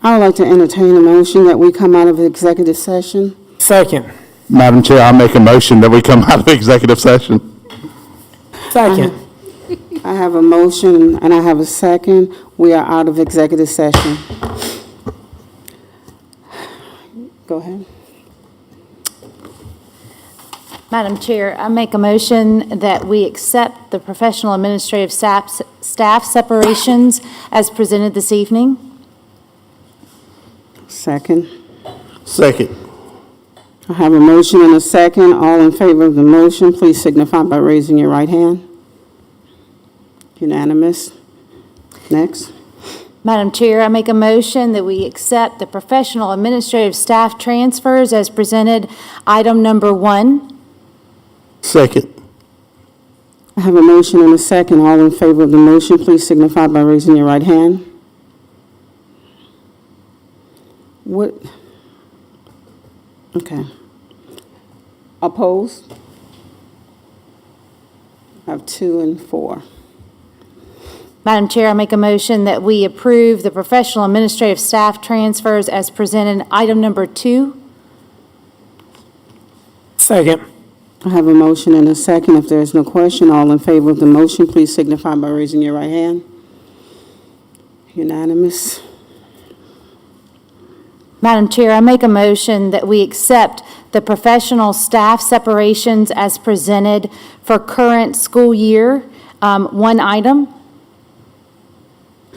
I would like to entertain a motion that we come out of executive session. Second. Madam Chair, I make a motion that we come out of executive session. Second. I have a motion and I have a second. We are out of executive session. Go ahead. Madam Chair, I make a motion that we accept the professional administrative staff separations as presented this evening. Second. Second. I have a motion and a second. All in favor of the motion, please signify by raising your right hand. Unanimous. Next. Madam Chair, I make a motion that we accept the professional administrative staff transfers as presented, item number 1. Second. I have a motion and a second. All in favor of the motion, please signify by raising your right hand. What? Okay. Opposed? I have 2 and 4. Madam Chair, I make a motion that we approve the professional administrative staff transfers as presented, item number 2. Second. I have a motion and a second. If there is no question, all in favor of the motion, please signify by raising your right hand. Unanimous. Madam Chair, I make a motion that we accept the professional staff separations as presented for current school year, 1 item.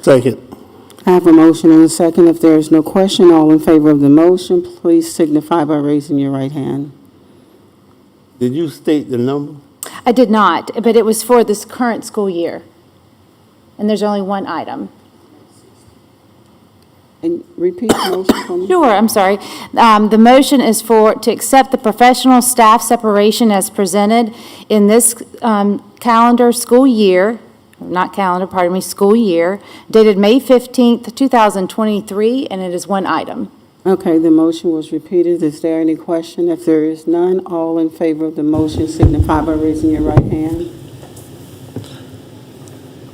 Second. I have a motion and a second. If there is no question, all in favor of the motion, please signify by raising your right hand. Did you state the number? I did not, but it was for this current school year. And there's only 1 item. And repeat the motion for me. Sure, I'm sorry. The motion is to accept the professional staff separation as presented in this calendar school year, not calendar, pardon me, school year, dated May 15th, 2023, and it is 1 item. Okay, the motion was repeated. Is there any question? If there is none, all in favor of the motion signify by raising your right hand.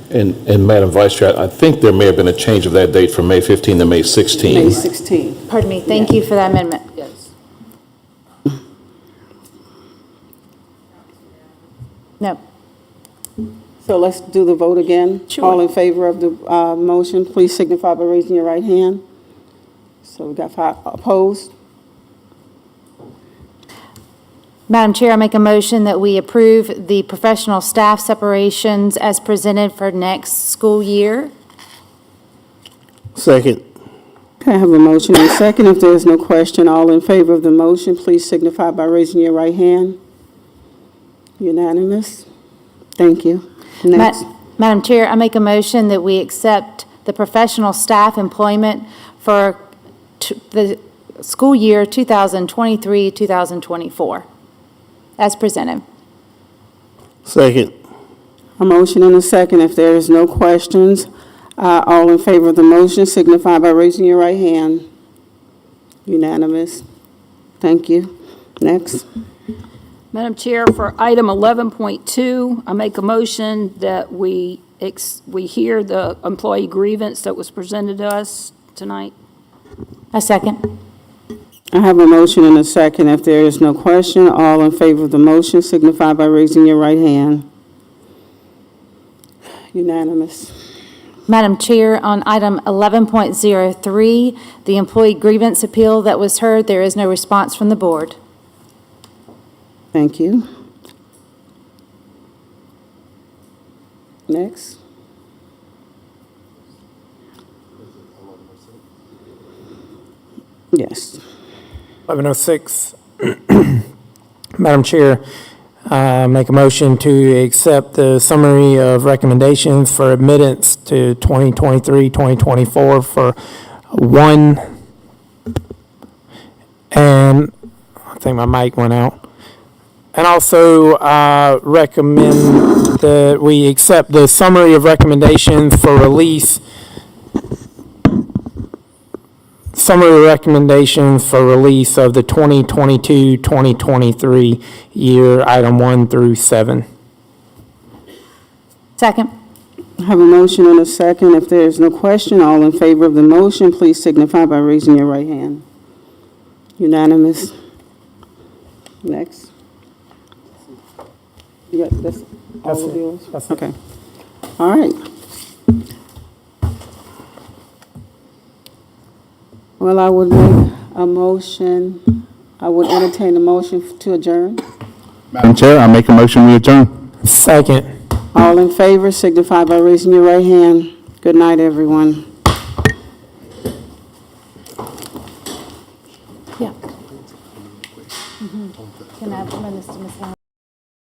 And Madam Vice Chair, I think there may have been a change of that date from May 15 to May 16. May 16. Pardon me, thank you for that amendment. Yes. No. So let's do the vote again. Sure. All in favor of the motion, please signify by raising your right hand. So we got 5 opposed. Madam Chair, I make a motion that we approve the professional staff separations as presented for next school year. Second. Okay, I have a motion and a second. If there is no question, all in favor of the motion, please signify by raising your right hand. Unanimous. Thank you. Next. Madam Chair, I make a motion that we accept the professional staff employment for the school year 2023-2024 as presented. Second. A motion and a second. If there is no questions, all in favor of the motion signify by raising your right hand. Unanimous. Thank you. Next. Madam Chair, for item 11.2, I make a motion that we hear the employee grievance that was presented to us tonight. A second. I have a motion and a second. If there is no question, all in favor of the motion signify by raising your right hand. Unanimous. Madam Chair, on item 11.03, the employee grievance appeal that was heard, there is no response from the board. Thank you. Next. Yes. 1106. Madam Chair, make a motion to accept the summary of recommendations for admittance to 2023-2024 for 1, and I think my mic went out. And also recommend that we accept the summary of recommendations for release of the 2022-2023 year, item 1 through 7. Second. I have a motion and a second. If there is no question, all in favor of the motion, please signify by raising your right hand. Unanimous. Next. You got this, all of yours? That's it. Okay. All right. Well, I would make a motion, I would entertain a motion to adjourn. Madam Chair, I make a motion we adjourn. Second. All in favor signify by raising your right hand. Good night, everyone. Yeah. Can I have minutes to Ms. Howard?